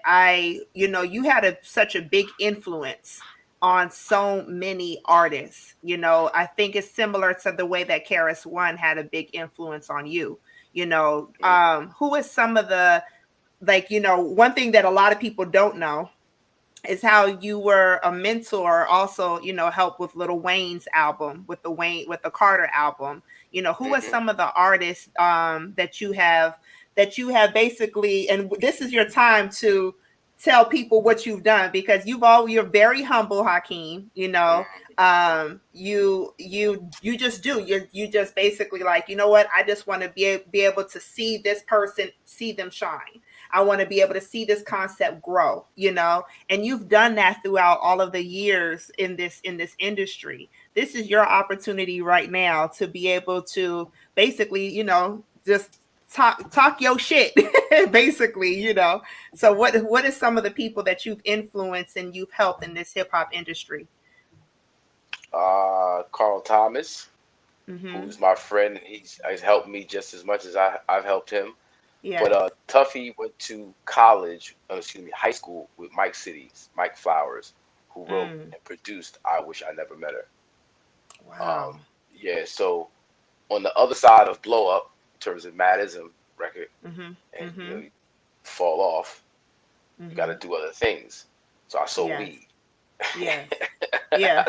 you had such a big influence on so many artists. You know, I think it's similar to the way that KRS One had a big influence on you. You know, who is some of the, like, you know, one thing that a lot of people don't know is how you were a mentor, also, you know, help with Lil Wayne's album, with the Carter album. You know, who are Mm-hmm. some of the artists that you have basically, and this is your time to tell people what you've done, because you're very humble, Hakeem. You know, you just do, you just basically like, you know what, I just want to be able to see this person, see them shine. I want to be able to see this concept grow, you know, and you've done that throughout all of the years in this industry. This is your opportunity right now to be able to basically, you know, just talk your shit, basically, you know. So what is some of the people that you've influenced and you've helped in this hip hop industry? Carl Thomas, Mm-hmm. who's my friend. He's helped me just as much as I've helped him. But Yes. Tuffy went to college, excuse me, high school with Mike Flowers, who wrote Mm. and produced "I Wish I Never Met Her." Wow. Yeah, so on the other side of blow up, in terms of Mad Izm record, Mm-hmm. and Mm-hmm. you fall off, you got Mm-hmm. to do other things. So I sold Yes. weed. Yes. Yeah.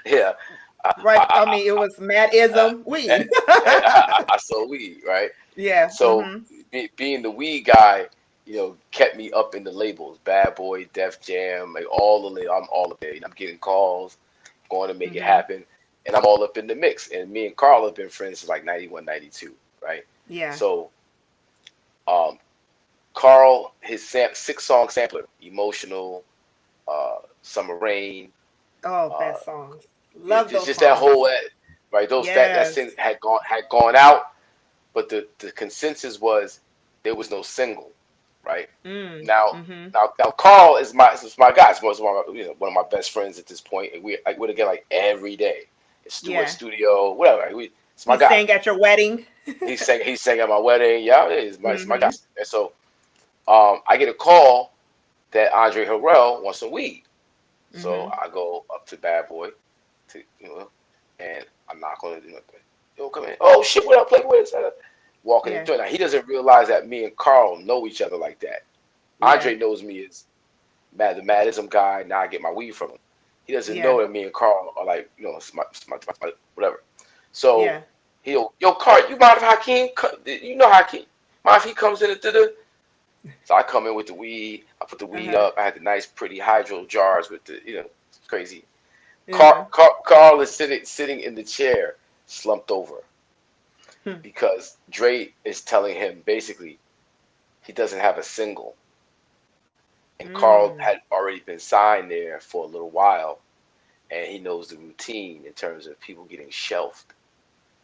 Yeah, Right. I mean, it was Mad I, Izm weed. I sold weed, right? Yeah. So Mm-hmm. being the weed guy, kept me up in the labels, Bad Boy, Def Jam, like all the I'm all up there. I'm getting calls, going to make it Mm-hmm. happen, and I'm all up in the mix. And me and Carl have been friends since like 91, 92, right? Yeah. So um, Carl, his 6-song sampler, Emotional, Summer Rain, Oh, uh, best songs. yeah, Love those just that songs. whole right, those that Yes. thing had gone out, but the consensus was there was no single, right? Mm. Now, Mm-hmm. now Carl is my guy. He's one of my best friends at this point, and we're together like every day. At Yeah. studio, whatever. It's my He guy. sang at your wedding. He sang at my wedding. Yeah, it's my guy. Mm-hmm. And so I get a call that Andre Harrell wants some weed. So Mm-hmm. I go up to Bad Boy, and I knock on it. Yo, come in. Oh shit, what up, Playboy? Walking the Yeah. door. Now he doesn't realize that me and Carl know each other like that. Yeah. Andre knows me as the Mad Izm guy. Now I get my weed from him. He doesn't Yeah. know that me and Carl are like, whatever. So Yeah. he'll, yo, Carl, you mind if Hakeem? You know Hakeem. Mind if he comes in and. So I come in with the weed. I put the weed Uh-huh. up. I had the nice, pretty hydro jars with it's crazy. Uh-huh. Carl is sitting in the chair, slumped over, Hmm. because Dre is telling him basically he doesn't have a single, and Carl Mm. had already been signed there for a little while, and he knows the routine in terms of people getting shelved.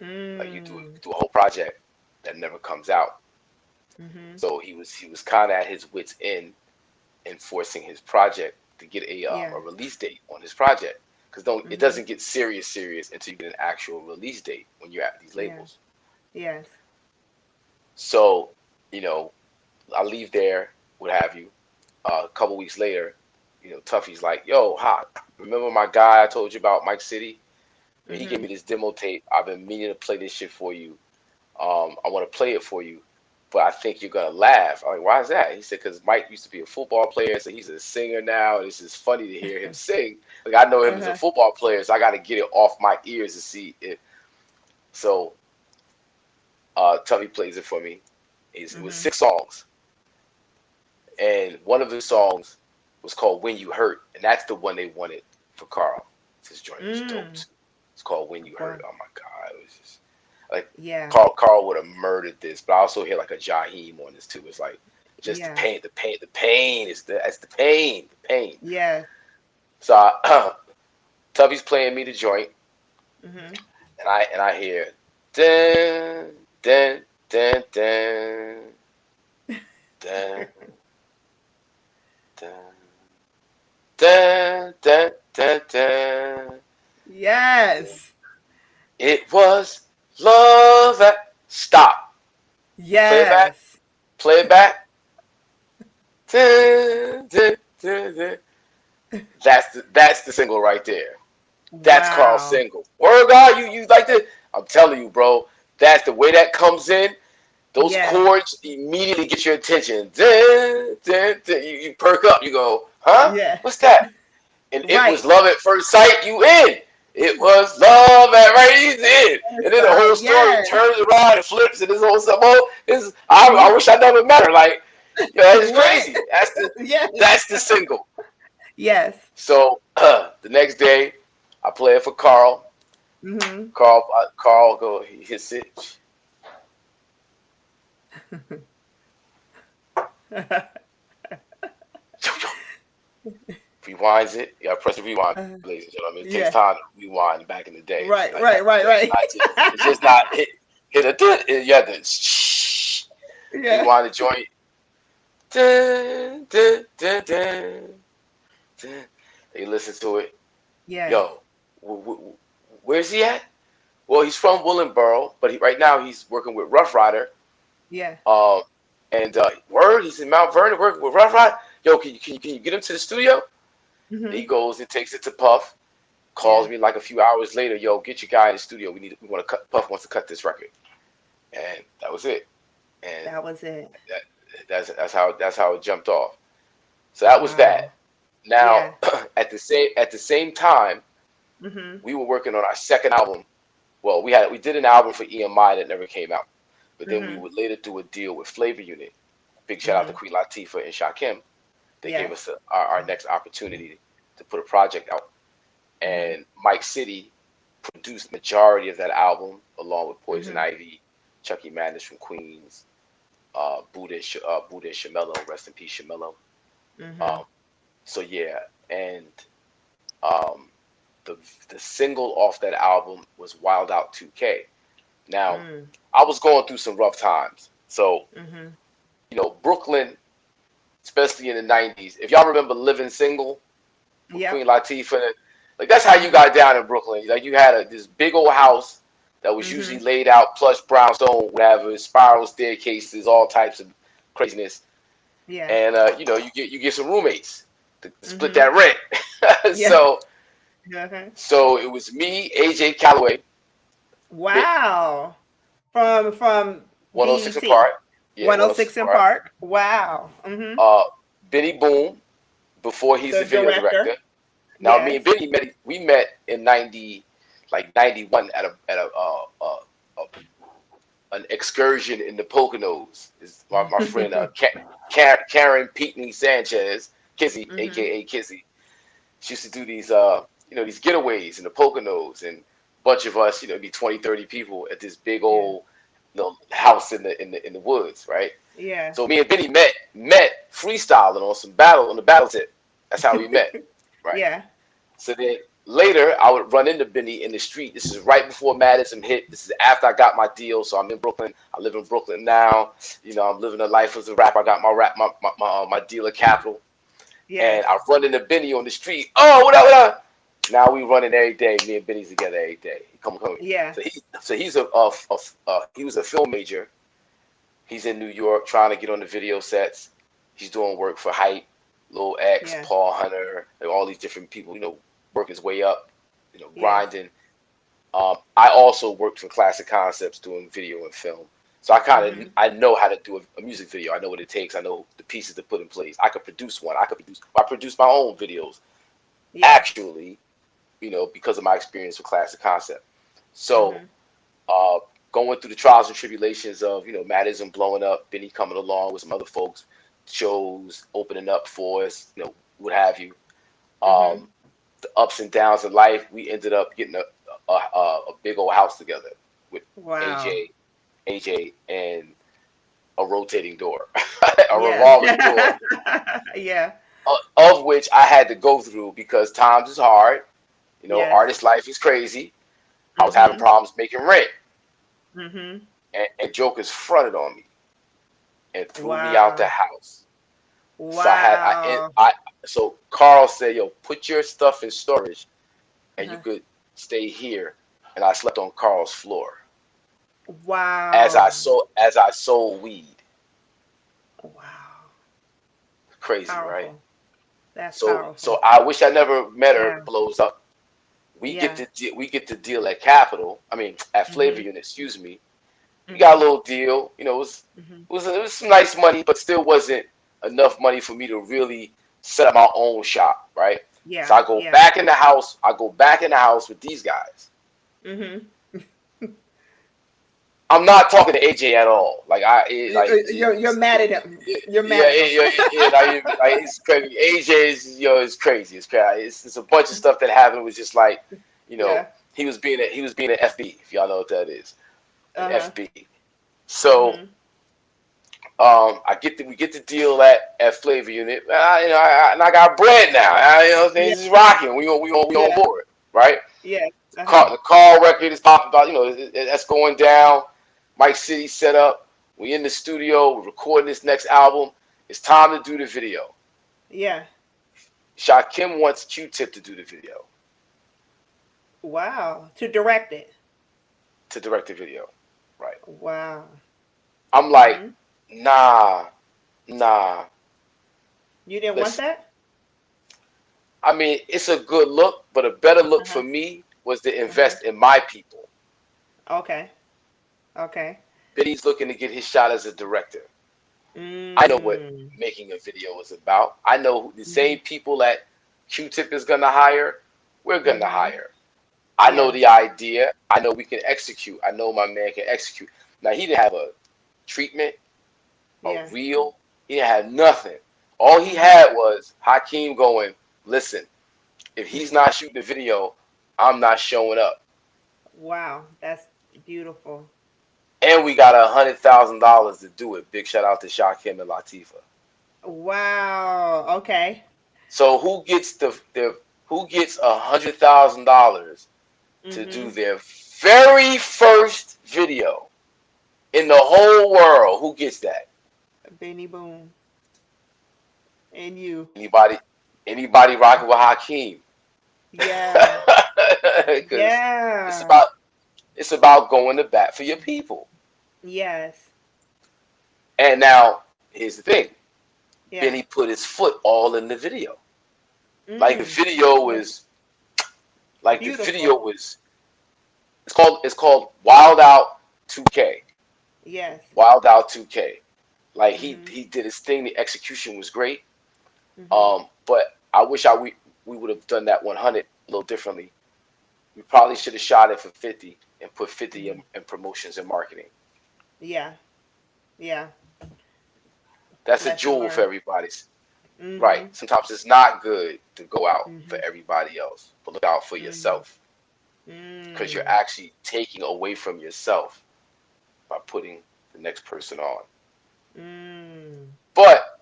Like you Mm. do a whole project that never comes out. Mm-hmm. So he was kind of at his wits end, enforcing his project to get a Yeah. release date on his project, because it Mm-hmm. doesn't get serious until you get an actual release date when you're at these Yeah. labels. Yes. So you know I leave there, what have you. A couple weeks later, Tuffy's like, "Yo, hi, remember my guy I told you about, Mike City? He gave Mm-hmm. me this demo tape. I've been meaning to play this shit for you. I want to play it for you, but I think you're gonna laugh." I'm like, "Why is that?" He said, "Because Mike used to be a football player, so he's a singer now. This is funny to hear him sing. Like I know him as a Uh-huh. football player, so I got to get it off my ears to see it." So Tuffy plays it for me. It was Mm-hmm. 6 songs, and one of the songs was called "When You Hurt," and that's the one they wanted for Carl. This joint was dope Mm. too. It's called "When You Hurt." Wow. Oh my god, it was just like Yeah. Carl would have murdered this, but I also hear like a Jaheim on this too. It's like just the Yeah. pain, the pain is that's the pain. Yeah. So Tubby's playing me the joint, Mm-hmm. and I hear dun dun dun dun dun dun dun dun dun dun. Yes. It was love at stop. Play it back. Play it back. Dun, dun, dun, dun. That's the single right there. That's Carl's Wow. single. Word God, you like this? I'm telling you, bro. That's the way that comes in. Those Yeah. chords immediately get your attention. Dun, dun, dun. You perk up. You go, huh? Yeah. What's that? And it was Right. love at first sight. You in? It was love at right. He's in. And then the whole Inside. story Yes. turns around and flips, and this whole stuff. Oh, I Yeah. wish I never met her. Like, yeah, that's Right. crazy. That's the Yes. that's the single. Yes. So the next day, I play it for Carl. Mm-hmm. Carl go. He hits it. Rewinds it. You gotta press the rewind, ladies and gentlemen. It takes Yeah. time to rewind back in the day. It's Right. like Right. Right. it's Right. not just it's just not hit a you have to Yeah. rewind the joint. Dun, dun, dun, dun, dun. They listen to it. Yes. Yo, where's he at? Well, he's from Willenboro, but right now he's working with Rough Rider. Yeah. Um, and word, he's in Mount Vernon working with Rough Rider. Yo, can you get him to the studio? And he Mm-hmm. goes and takes it to Puff. Calls Yeah. me like a few hours later. Yo, get your guy in the studio. We want to cut. Puff wants to cut this record, and that was it. And That was it. that that's how it jumped off. So that was Wow. that. Now Yeah. at the same time, Mm-hmm. we were working on our second album. Well, we did an album for EMI that never came out, but then we Mm-hmm. would later do a deal with Flavor Unit. Big shout out to Mm-hmm. Queen Latifah and Shakim. They gave Yes. us our next opportunity to put a project out. Mm-hmm. And Mike City produced majority of that album along with Poison Mm-hmm. Ivy, Chucky Madness from Queens, Buddha and Shamello, rest in peace Shamello. Mm-hmm. Um, so yeah, and um, the the single off that album was Wild Out 2K. Now, Mm. I was going through some rough times, so Mm-hmm. Brooklyn, especially in the '90s. If y'all remember Living Single with Yep. Queen Latifah, like that's how you Mm-hmm. got down in Brooklyn. Like you had this big old house that was usually Mm-hmm. laid out plush brownstone, whatever, spiral staircases, all types of craziness. Yeah. And you get some roommates to split Mm-hmm. that rent. Yeah. so Okay. so it was me, AJ Calloway, Wow. From 106 and BET. Park. Yeah, 106 106 and in Park. Park. Wow. Mm-hmm. Uh, Benny Boom, before he's The the video director. director. Now me and Yes. Benny we met in 91 at an excursion in the Poconos. Is my friend Karen Peetney Sanchez, Kizzy, Mm-hmm. aka Kizzy. She used to do these getaways in the Poconos, and a bunch of us, be 20, 30 people at this big Yeah. old house in the woods, right? Yeah. So me and Benny met freestyling on the battle tip. That's how we met, right? Yeah. So then later, I would run into Benny in the street. This is right before Mad Izm hit. This is after I got my deal. So I'm in Brooklyn. I live in Brooklyn now. I'm living a life as a rapper. I got my dealer capital, and Yes. I run into Benny on the street. Oh, what up, what up? Now we running every day. Me and Benny's together every day. Come. Yeah. He was a film major. He's in New York trying to get on the video sets. He's doing work for Hype, Lil X, Yeah. Paul Hunter, and all these different people, working his way up, Yes. grinding. I also worked for Classic Concepts doing video and film. So Mm-hmm. I know how to do a music video. I know what it takes. I know the pieces to put in place. I could produce one. I produce my own videos Yes. actually, because of my experience with Classic Concept. So Mm-hmm. uh, going through the trials and tribulations of Mad Izm blowing up, Benny coming along with some other folks, shows opening up for us, what have you. Mm-hmm. The ups and downs of life, we ended up getting a big old house together with Wow. AJ, and a rotating door, a Yeah. revolving door, Yeah. of which I had to go through because times is hard. Yes. Artist life is crazy. I was having Mm-hmm. problems making rent, Mm-hmm. and jokers fronted on me and threw me out the Wow. house. So Wow. so Carl said, "Yo, put your stuff in storage, and you Uh-huh. could stay here." And I slept on Carl's floor Wow. as I sold weed. Wow. Crazy, right? Powerful. That's So powerful. I wish I never met her. Yeah. Blows up. Yeah. We get the deal at Capital. I mean, at Flavor Mhm. Unit. Excuse me. We got a Mhm. little deal. You know, Mhm. it was some nice money, but still wasn't enough money for me to really set up my own shop, right? So Yeah. I go Yeah. back in the house. I go back in the house with these guys. Mhm. I'm not talking to AJ at all. Like You're mad at him. You're yeah, mad at him. it's crazy. AJ is it's crazy. It's crazy. It's a bunch of stuff that happened. It was just like, Yeah. he was being an FB. If y'all know what that is, an Uh-huh. FB. So Mhm. we get the deal at Flavor Unit. And I got bread now. Yeah. Things is rocking. We on Yeah. board, right? Yeah. Uh-huh. The call record is popping about. That's going down. Mike City set up. We in the studio. We're recording this next album. It's time to do the video. Yeah. Shakim wants Q-Tip to do the video, Wow. To direct it. to direct the video, right? Wow. I'm like, Mhm. nah, nah. You didn't want Listen, that? I mean, it's a good look, but a better look Uh-huh. for me was to Uh-huh. invest in my people. Okay. Okay. Benny's looking to get his shot as a director. I know what Mm. making a video is about. I know who the same Mhm. people that Q-Tip is gonna hire, we're gonna Mhm. hire. I know Yes. the idea. I know we can execute. I know my man can execute. Now he didn't have a treatment, a Yeah. reel. He didn't have nothing. All he Mhm. had was Hakeem going, listen, if he's not shooting the video, I'm not showing up. Wow. That's beautiful. And we got $100,000 to do it. Big shout out to Shakim and Latifah. Wow. Okay. So who gets $100,000 to do Mhm. their very first video in the whole world? Who gets that? Benny Boom. And you. Anybody? Anybody rocking with Hakeem? Yeah. Because it's Yeah. about it's about going to bat for your people. Yes. And now here's the thing: Yeah. Benny put his foot all in the video. Like the Mm. video That's was like the video beautiful. was. It's called Wild Out 2K. Yes. Wild Out 2K. Like Mhm. he did his thing. The execution was great. Mhm. But I wish we would have done that 100 a little differently. We probably should have shot it for 50 and put 50 Mhm. in promotions and marketing. Yeah. Yeah. That's a Lesson jewel for learned. everybody's. Right. Mhm. Sometimes it's not good to go out for Mhm. everybody else, but look out for Mhm. yourself because you're Mm. actually taking away from yourself by putting the next person on. Mm. But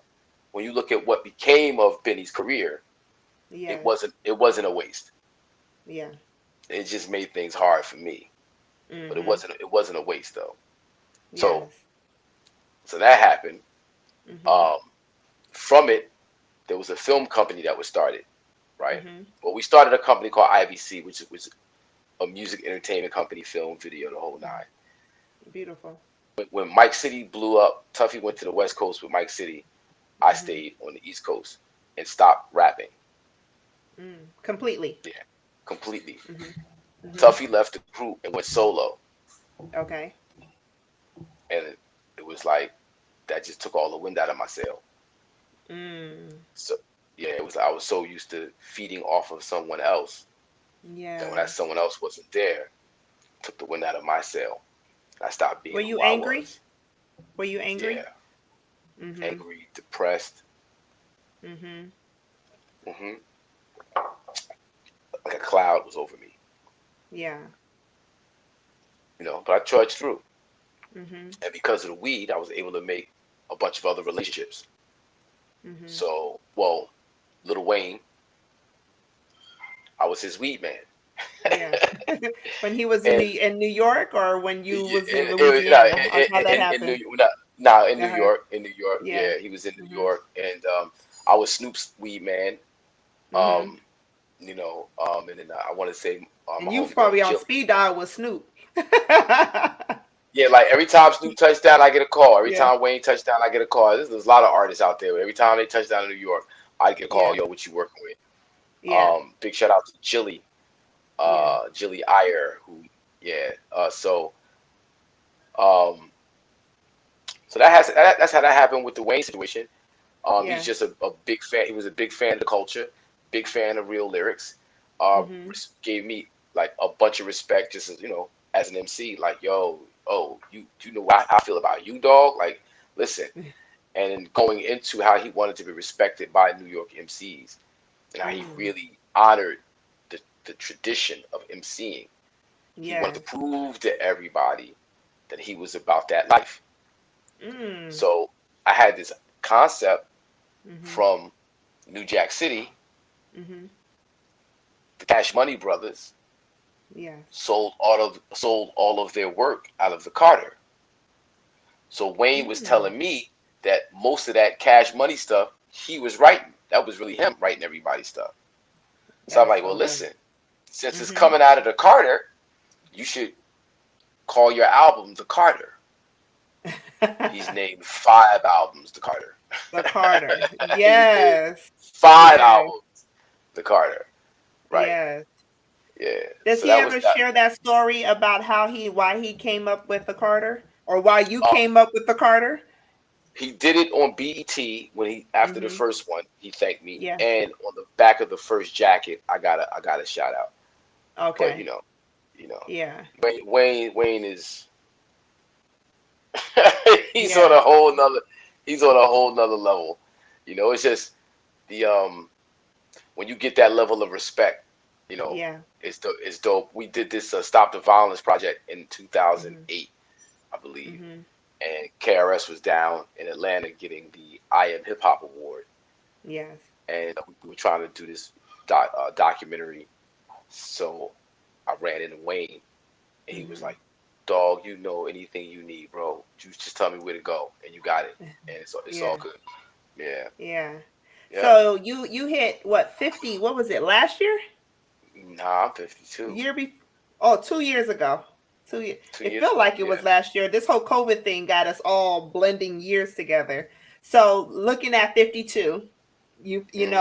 when you look at what became of Benny's career, Yes. it wasn't a waste. Yeah. It just made things hard for me, but Mhm. it wasn't a waste though. So Yes. that happened. Mhm. Um, from it, there was a film company that was started, right? Mhm. Well, we started a company called IBC, which was a music entertainment company, film, video, the whole Mhm. nine. Beautiful. When Mike City blew up, Tuffy went to the West Coast with Mike City. I Mhm. stayed on the East Coast and stopped rapping. Mm. Completely. Yeah, completely. Mhm. Mhm. Tuffy left the group and went solo, Okay. and it was like that just took all the wind out of my sail. Mm. So yeah, it was. I was so used to feeding off of someone else that when that Yes. someone else wasn't there, it took the wind out of my sail. I stopped Were being you who I angry? was. Were you Yeah, angry? Mhm. angry, depressed. Mhm. hmm Like a cloud was over me, Yeah. But I trudged through, Mhm. and because of the weed, I was able to make a bunch of other relationships. Mhm. So, well, Lil Wayne, I was his weed man. Yeah. When he was And In New York, or when you was in no, Louisiana? How that in happened? In New Uh-huh. York, Yeah. yeah, he was in New Mhm. York, and I was Snoop's weed man. Mhm. Um, and then I want to say my And you was homegirl probably on Jill. speed dial with Snoop. Yeah, like every time Snoop touchdown, I get a call. Every Yeah. time Wayne touchdown, I get a call. There's a lot of artists out there. Every time they touch down in New York, I get a call, Yeah. yo, what you working with? Yeah. Big shout out to Jilly, Yeah. Jilly Iyer, who, yeah. Um, so that's how that happened with the Wayne situation. He's Yeah. just a big fan. He was a big fan of the culture, big fan of real lyrics. Mhm. Gave me like a bunch of respect, just as as an MC. Like, yo, oh, you know what I feel about you, dog. Like, listen, and then going into how he wanted to be respected by New York MCs, and how he Mm. really honored the tradition of MCing. He wanted to Yes. prove to everybody that he was about that life. Mm. So I had this concept Mhm. from New Jack City. Mhm. The Cash Money brothers Yes. sold all of their work out of the Carter. So Wayne was Mm. telling me that most of that Cash Money stuff he was writing. That was really him writing everybody's stuff. So I'm That's like, well, so dope. listen, since it's Mhm. coming out of the Carter, you should call your album the Carter. He's named 5 albums the Carter. The Carter. He's named Yes. 5 albums Yes. the Carter. Right. Yes. Yeah. Does So he that was ever that. share that story about why he came up with the Carter, or why you came up with the Carter? He did it on BET when he after the Mhm. first one. He thanked me, Yeah. and on the back of the first jacket, I got a shout out. But Okay. you know, Yeah. Wayne is he's on Yeah. a whole nother he's on a whole nother level. It's just the when you get that level of respect, you know, Yeah. it's dope. We did this Stop the Violence project in Mhm. 2008, I believe, Mhm. and KRS was down in Atlanta getting the I Am Hip Hop Award, Yes. and we were trying to do this documentary. So I ran into Wayne, and he was Mhm. like, "Dog, you know anything you need, bro? You just tell me where to go, and you got it, and it's all Yeah. good." Yeah, Yeah. yeah. So you hit what, 50? What was it, last year? Nah, I'm 52. Year before? Oh, 2 years ago. 2 years. Two It years felt ago. like it Yeah. was last year. This whole COVID thing got us all blending years together. So looking at 52, Hmm.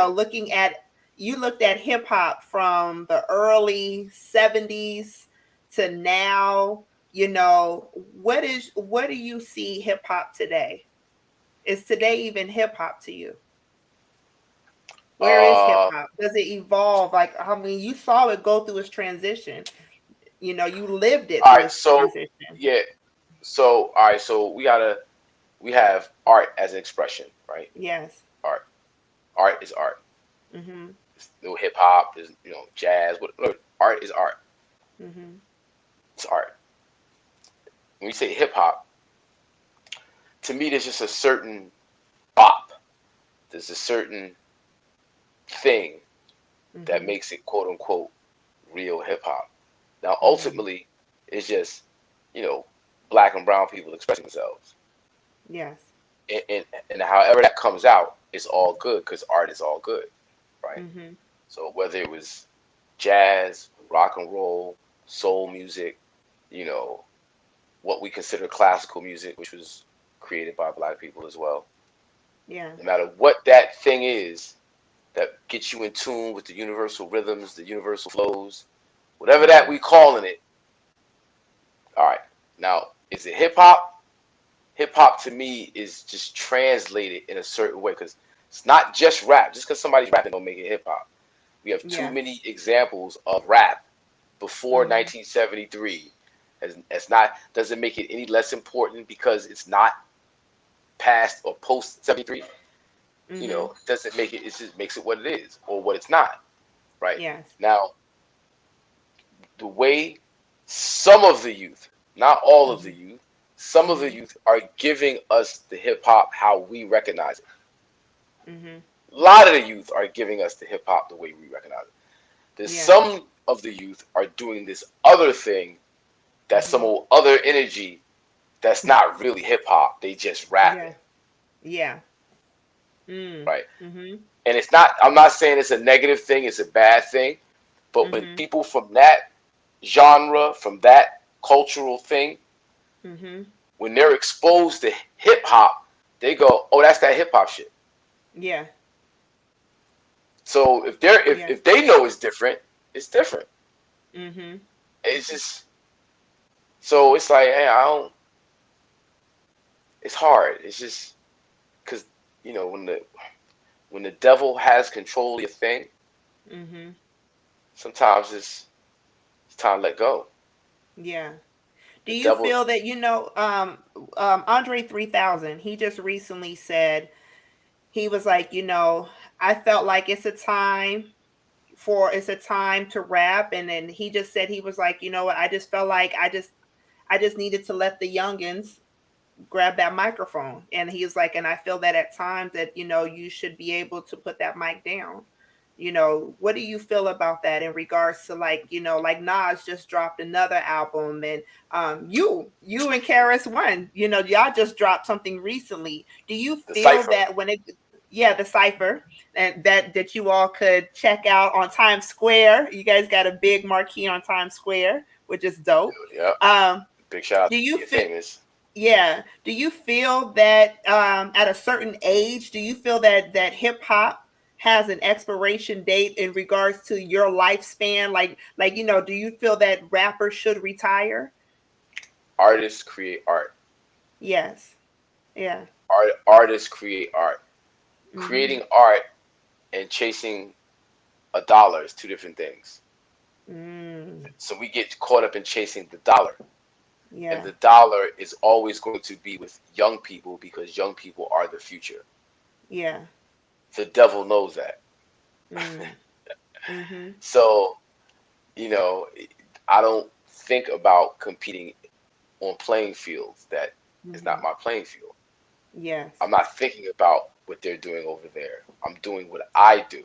looking at, you looked at hip hop from the early 70s to now. What do you see hip hop today? Is today even hip hop to you? Where is hip Uh, hop? Does it evolve? Like, I mean, you saw it go through its transition. You lived it all through right. its So transition. yeah. So all right. So we have art as an expression, right? Yes. Art. Art is art. Mhm. It's no hip hop. There's jazz. What art is art. Mhm. It's art. When you say hip hop, to me, there's just a certain bop. There's a certain thing that Mhm. makes it quote unquote real hip hop. Now, Mhm. ultimately, it's just you know black and brown people expressing themselves, Yes. and however that comes out, it's all good because art is all good, right? Mhm. So whether it was jazz, rock and roll, soul music, you know, what we consider classical music, which was created by black people as well. Yeah. No matter what that thing is that gets you in tune with the universal rhythms, the universal flows, whatever that Mhm. we calling it. All right. Now, is it hip hop? Hip hop to me is just translated in a certain way because it's not just rap. Just because somebody's rapping don't make it hip hop. We have too Yes. many examples of rap before Mhm. 1973. It's not doesn't make it any less important because it's not past or post 73. Mhm. Doesn't make it. It just makes it what it is or what it's not. Right Yes. now, the way some of the youth, not all of the Mhm. youth, some of the Mhm. youth are giving us the hip hop how we recognize it. Mhm. A lot of the youth are giving us the hip hop the way we recognize it. There's Yeah. some of the youth are doing this other thing that's some Mhm. old other energy that's not really hip hop. They just rapping, Yeah. Yeah. Mm. right? Mhm. And it's not. I'm not saying it's a negative thing. It's a bad thing. But when Mhm. people from that genre, from that cultural thing, Mhm. when they're exposed to hip hop, they go, "Oh, that's that hip hop shit." Yeah. So if they know it's different, it's different. Mm-hmm. It's just so it's like, hey, I don't. It's hard. It's just because when the devil has control of your thing, Mm-hmm. sometimes it's time to let go. Yeah. Do The you devil. feel that Andre 3000? He just recently said he was like, I felt like it's a time to rap, and then he just said he was like, you know what, I just felt like I just needed to let the youngins grab that microphone. And he's like, and I feel that at times that, you should be able to put that mic down. What do you feel about that in regards to, like, like Nas just dropped another album, and you and KRS One, y'all just dropped something recently. Do you The feel cipher. that the cipher, and that you all could check out on Times Square? You guys got a big marquee on Times Square, which is dope. Yeah. Um, Big shout out do to you Get feel Famous. Yeah. Do you feel that at a certain age, do you feel that hip hop has an expiration date in regards to your lifespan? Do you feel that rappers should retire? Artists create art. Yes. Yeah. Artists create art. Mm-hmm. Creating art and chasing a dollar is two different things. Mm. So we get caught up in chasing the dollar. And Yeah. the dollar is always going to be with young people because young people are the future. Yeah. The devil knows that. Mm. Mm-hmm. So, you know, I don't think about competing on playing fields that is Mm-hmm. not my playing field. I'm Yes. not thinking about what they're doing over there. I'm doing what I do.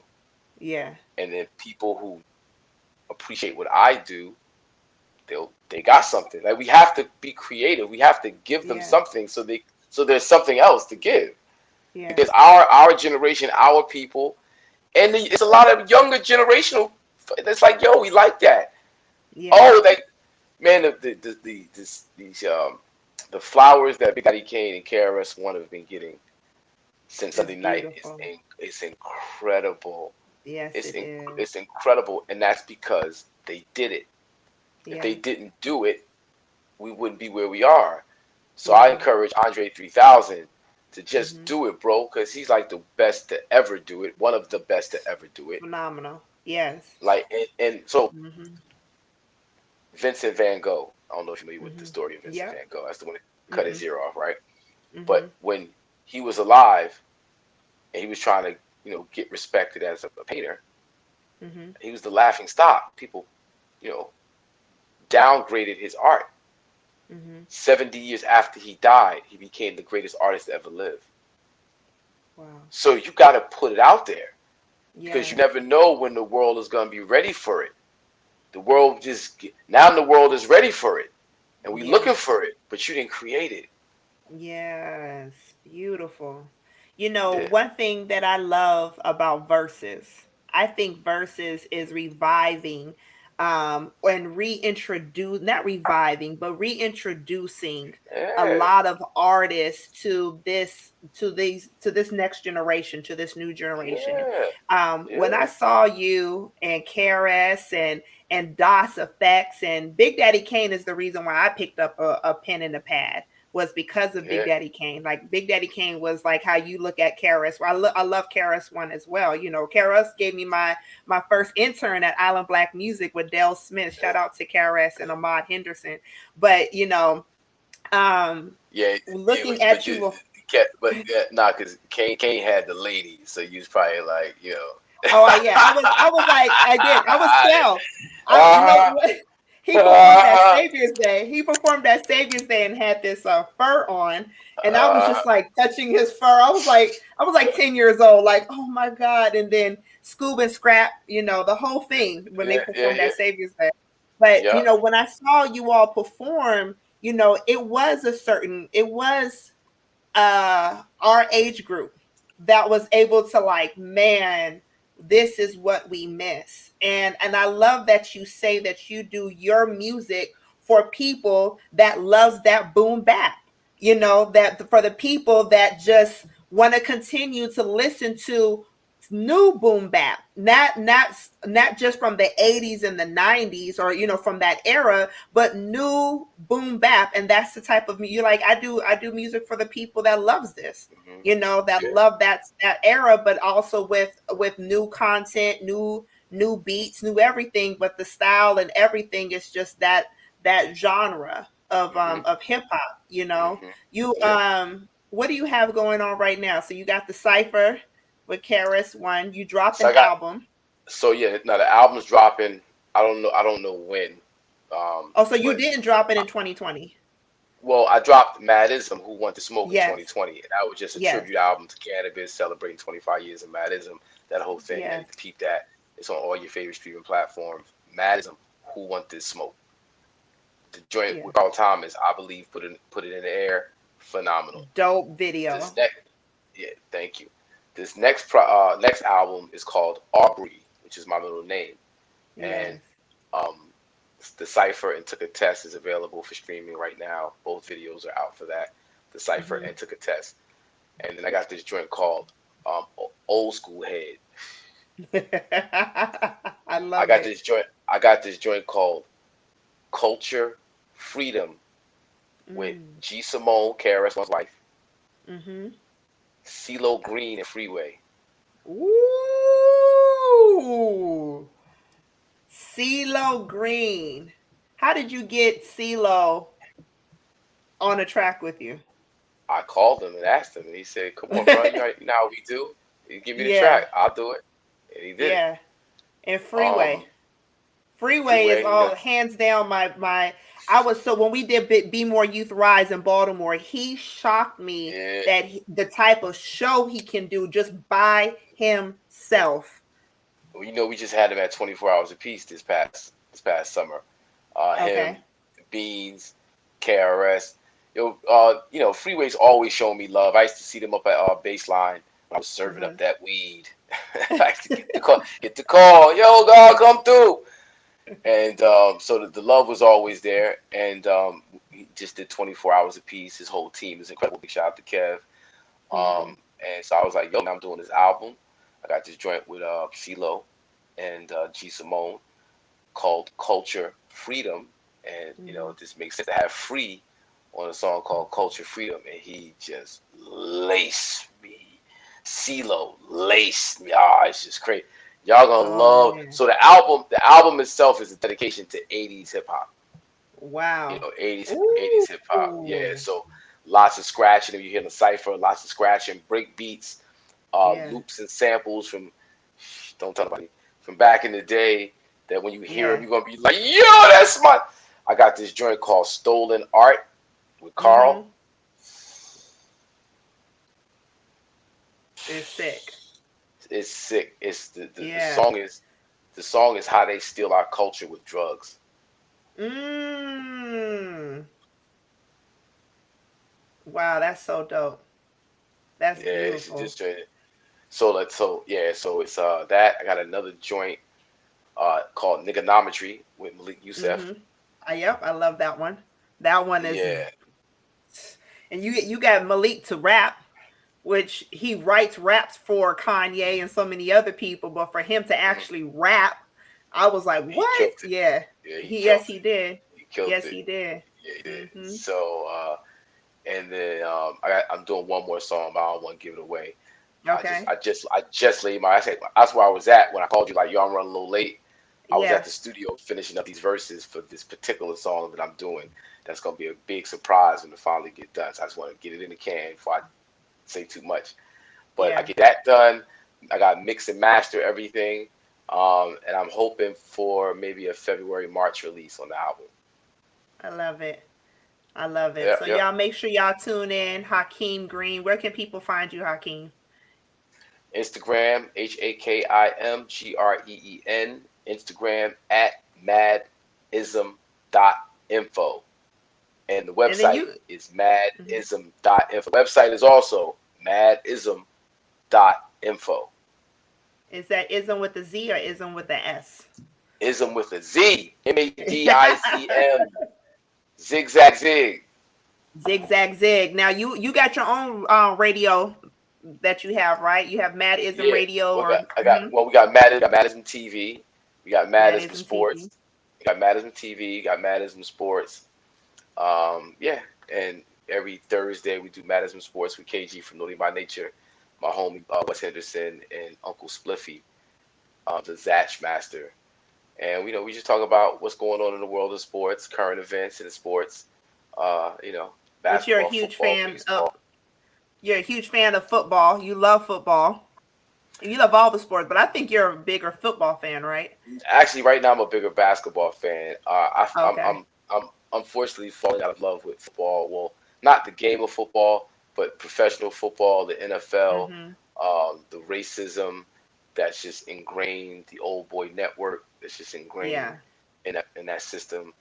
Yeah. And then people who appreciate what I do, they got something. Like we have to be creative. We have to give them Yeah. something so there's something else to give. Yeah. Because our generation, our people, and it's a lot of younger generational. It's like, yo, we like that. Yeah. Oh, like man, the flowers that Big Daddy Kane and KRS One have been getting since It's Sunday night beautiful. is incredible. Yes, it is. It's incredible, and that's because they did it. If they Yeah. didn't do it, we wouldn't be where we are. So I Yeah. encourage Andre 3000 to just Mm-hmm. do it, bro, because he's like the best to ever do it, one of the best to ever do it. Phenomenal. Yes. Like, and so Mm-hmm. Vincent Van Gogh, I don't know if you're familiar with the Mm-hmm. story of Vincent Yep. Van Gogh. That's the one that cut his Mm-mm. ear off, right? Mm-hmm. But when he was alive and he was trying to, get respected as a painter, Mm-hmm. he was the laughing stock. People, you know, downgraded his art. Mm-hmm. 70 years after he died, he became the greatest artist to ever live. Wow. So you got to put it out there because you Yes. never know when the world is going to be ready for it. Now the world is ready for it, and we Yeah. looking for it, but you didn't create it. Yes. Beautiful. Yeah, One thing that I love about Versus, I think Versus is reviving and reintroduce not reviving, but reintroducing a yeah, lot of artists to this next generation, to this new generation. yeah, When I yeah, saw you and KRS and DOS Effects, and Big Daddy Kane is the reason why I picked up a pen and a pad, was because of Big yeah, Daddy Kane. Like Big Daddy Kane was like how you look at KRS. I love KRS One as well. KRS gave me my first intern at Island Black Music with Dale Smith. Shout out to KRS and Ahmad Henderson. But um, yeah, yeah. looking at you. But yeah, nah, because Kane had the ladies, so you was probably like, Oh yeah, I was like I did. I was 12. uh-huh, What he performed at uh-huh, Savior's Day. He performed at Savior's Day and had this fur on, and I was uh-huh, just like touching his fur. I was like 10 years old, like, oh my God. And then Scoob and Scrap, the whole thing when they yeah, yeah, performed yeah, at Savior's Day. But yeah, when I saw you all perform, it was our age group that was able to, like, man, this is what we miss. And I love that you say that you do your music for people that loves that boom bap, that for the people that just want to continue to listen to new boom bap, not just from the 80s and the 90s, or from that era, but new boom bap. And that's the type of you like. I do music for the people that loves this, that love that era, but also with new content, new beats, new everything. But the style and everything is just that genre of hip hop. You what do you have going on right now? So you got the Cypher with KRS One. You dropped So an album. So yeah, now the album's dropping. I don't know when. So you didn't drop it in 2020. Well, I dropped Mad Izm, Who Want to Smoke in Yes. 2020. And that was just a Yes. tribute album to cannabis, celebrating 25 years of Mad Izm. That whole thing. Yes. And to keep that, it's on all your favorite streaming platforms. Mad Izm, Who Want to Smoke. The joint with Carl Thomas, I believe, put it in the air. Phenomenal. Dope video. Thank you. This next album is called Aubrey, which is my middle name. Yes. And the Cypher and Took a Test is available for streaming right now. Both videos are out for that. The Cypher and Took a Test. And then I got this joint called Old School Head. I love it. I got this joint called Culture Freedom with G Simone, KRS One's wife. CeeLo Green and Freeway. Ooh, CeeLo Green. How did you get CeeLo on a track with you? I called him and asked him, and he said, "Come on, bro, you know how we do. You give me the track, I'll do it." And he did. Yeah, and Freeway. Freeway is all hands down my. When we did Be More Youth Rise in Baltimore, he shocked me that the type of show he can do just by himself. Well, we just had him at 24 Hours Apiece this past summer. Him, Beans, KRS. Freeway's always showing me love. I used to see them up at Baseline. I was serving up that weed. I used to get the call. Yo, God, come through. And so the love was always there. And he just did 24 Hours Apiece. His whole team is incredible. Big shout out to Kev. And so I was like, yo, I'm doing this album. I got this joint with CeeLo and G Simone called Culture Freedom. And, it just makes sense to have free on a song called Culture Freedom. And he just laced me. CeeLo laced me. It's just crazy. Y'all gonna love. Man. So the album itself is a dedication to 80s hip hop. Wow. 80s hip hop. Yeah. So lots of scratching. If you hear the Cypher, lots of scratching, break beats, loops and samples from don't tell nobody from back in the day. That when you hear them, you're gonna be like, yo, that's my. I got this joint called Stolen Art with Carl. It's sick. It's sick. It's the song is how they steal our culture with drugs. Wow, that's so dope. That's beautiful. So it's that. I got another joint called Niggonometry with Malik Youssef. Yep, I love that one. That one is and you got Malik to rap, which he writes raps for Kanye and so many other people, but for him to actually rap, I was like, what? He did. He did. Yeah, he did. So and then I'm doing one more song, but I don't want to give it away. Okay. I just laid that's where I was at when I called you, like, yo, I'm running a little late. I was at the studio finishing up these verses for this particular song that I'm doing. That's gonna be a big surprise when it finally get done. So I just want to get it in the can before I say too much. But I get that done. I got mix and master everything. And I'm hoping for maybe a February, March release on the album. I love it. So y'all make sure y'all tune in. Hakim Green. Where can people find you, Hakim? Instagram, HAKIMGREEN. Instagram at madizm.info. And the website is madizm.info. Website is also madizm.info. Is that ism with a Z or ism with a S? Ism with a Z. MADIZM. Zigzag Zig. Zigzag Zig. Now you got your own radio that you have, right? You have Mad Izm Yeah. Radio Well, or well, we got Mad Izm TV, we got Mad Mad Izm Izm Sports, TV. we got Mad Izm TV, got Mad Izm Sports. Yeah, and every Thursday we do Mad Izm Sports with KG from Naughty by Nature, my homie Wes Henderson and Uncle Spliffy, the Zatch Master. And we just talk about what's going on in the world of sports, current events in sports, you know, Which you're a basketball, huge football, fan of. baseball. You're a huge fan of football. You love football. You love all the sports, but I think you're a bigger football fan, right? Actually, right now I'm a bigger basketball fan. Okay. I'm unfortunately falling out of love with football. Well, not the game of football, but professional football, the NFL, Mm-hmm. the racism that's just ingrained, the old boy network that's just ingrained Yeah. in that system.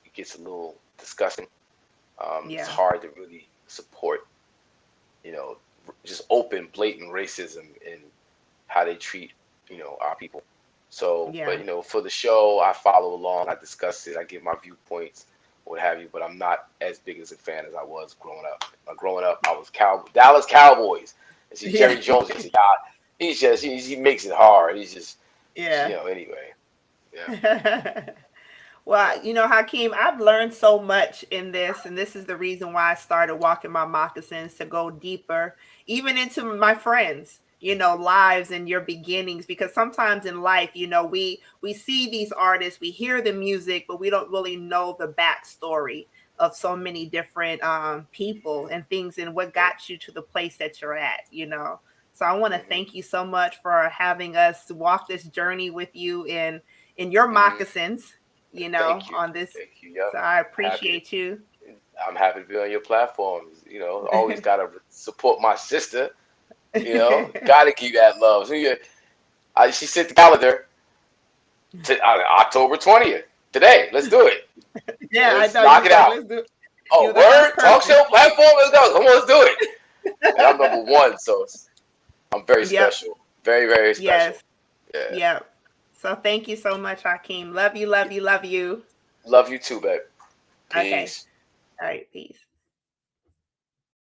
It gets a little disgusting. It's Yeah. hard to really support, you know, just open, blatant racism in how they treat, our people. So, but Yeah. for the show, I follow along, I discuss it, I give my viewpoints, what have you. But I'm not as big as a fan as I was growing up. Growing up, I was Dallas Cowboys. And see, Yeah. Jerry Jones is a guy. He's just he makes it hard. He's just Yeah. anyway. Yeah. Well, Hakeem, I've learned so much in this, and this is the reason why I started walking my moccasins to go deeper, even into my friends, lives and your beginnings. Because sometimes in life, we see these artists, we hear the music, but we don't really know the backstory of so many different people and things and what got you to the place that you're at. So I want to Hmm. thank you so much for having us walk this journey with you in your Hmm. moccasins, Thank you. on this. Thank you. Yep. So I Happy. appreciate you. I'm happy to be on your platforms. Always gotta support my sister. Gotta keep that love. So she sent the calendar to October 20th. Today, let's do it. Yeah, I Let's know. You knock was it like, out. let's do it. You Oh, was like, that's word, talk perfect. show platform. Let's go. Come on, let's do it. And I'm number one, so I'm very Yep. special. Very, very special. Yes. Yeah. Yep. So thank you so much, Hakeem. Love you, love you, love you. Love you too, babe. Okay. Peace. All right. Peace.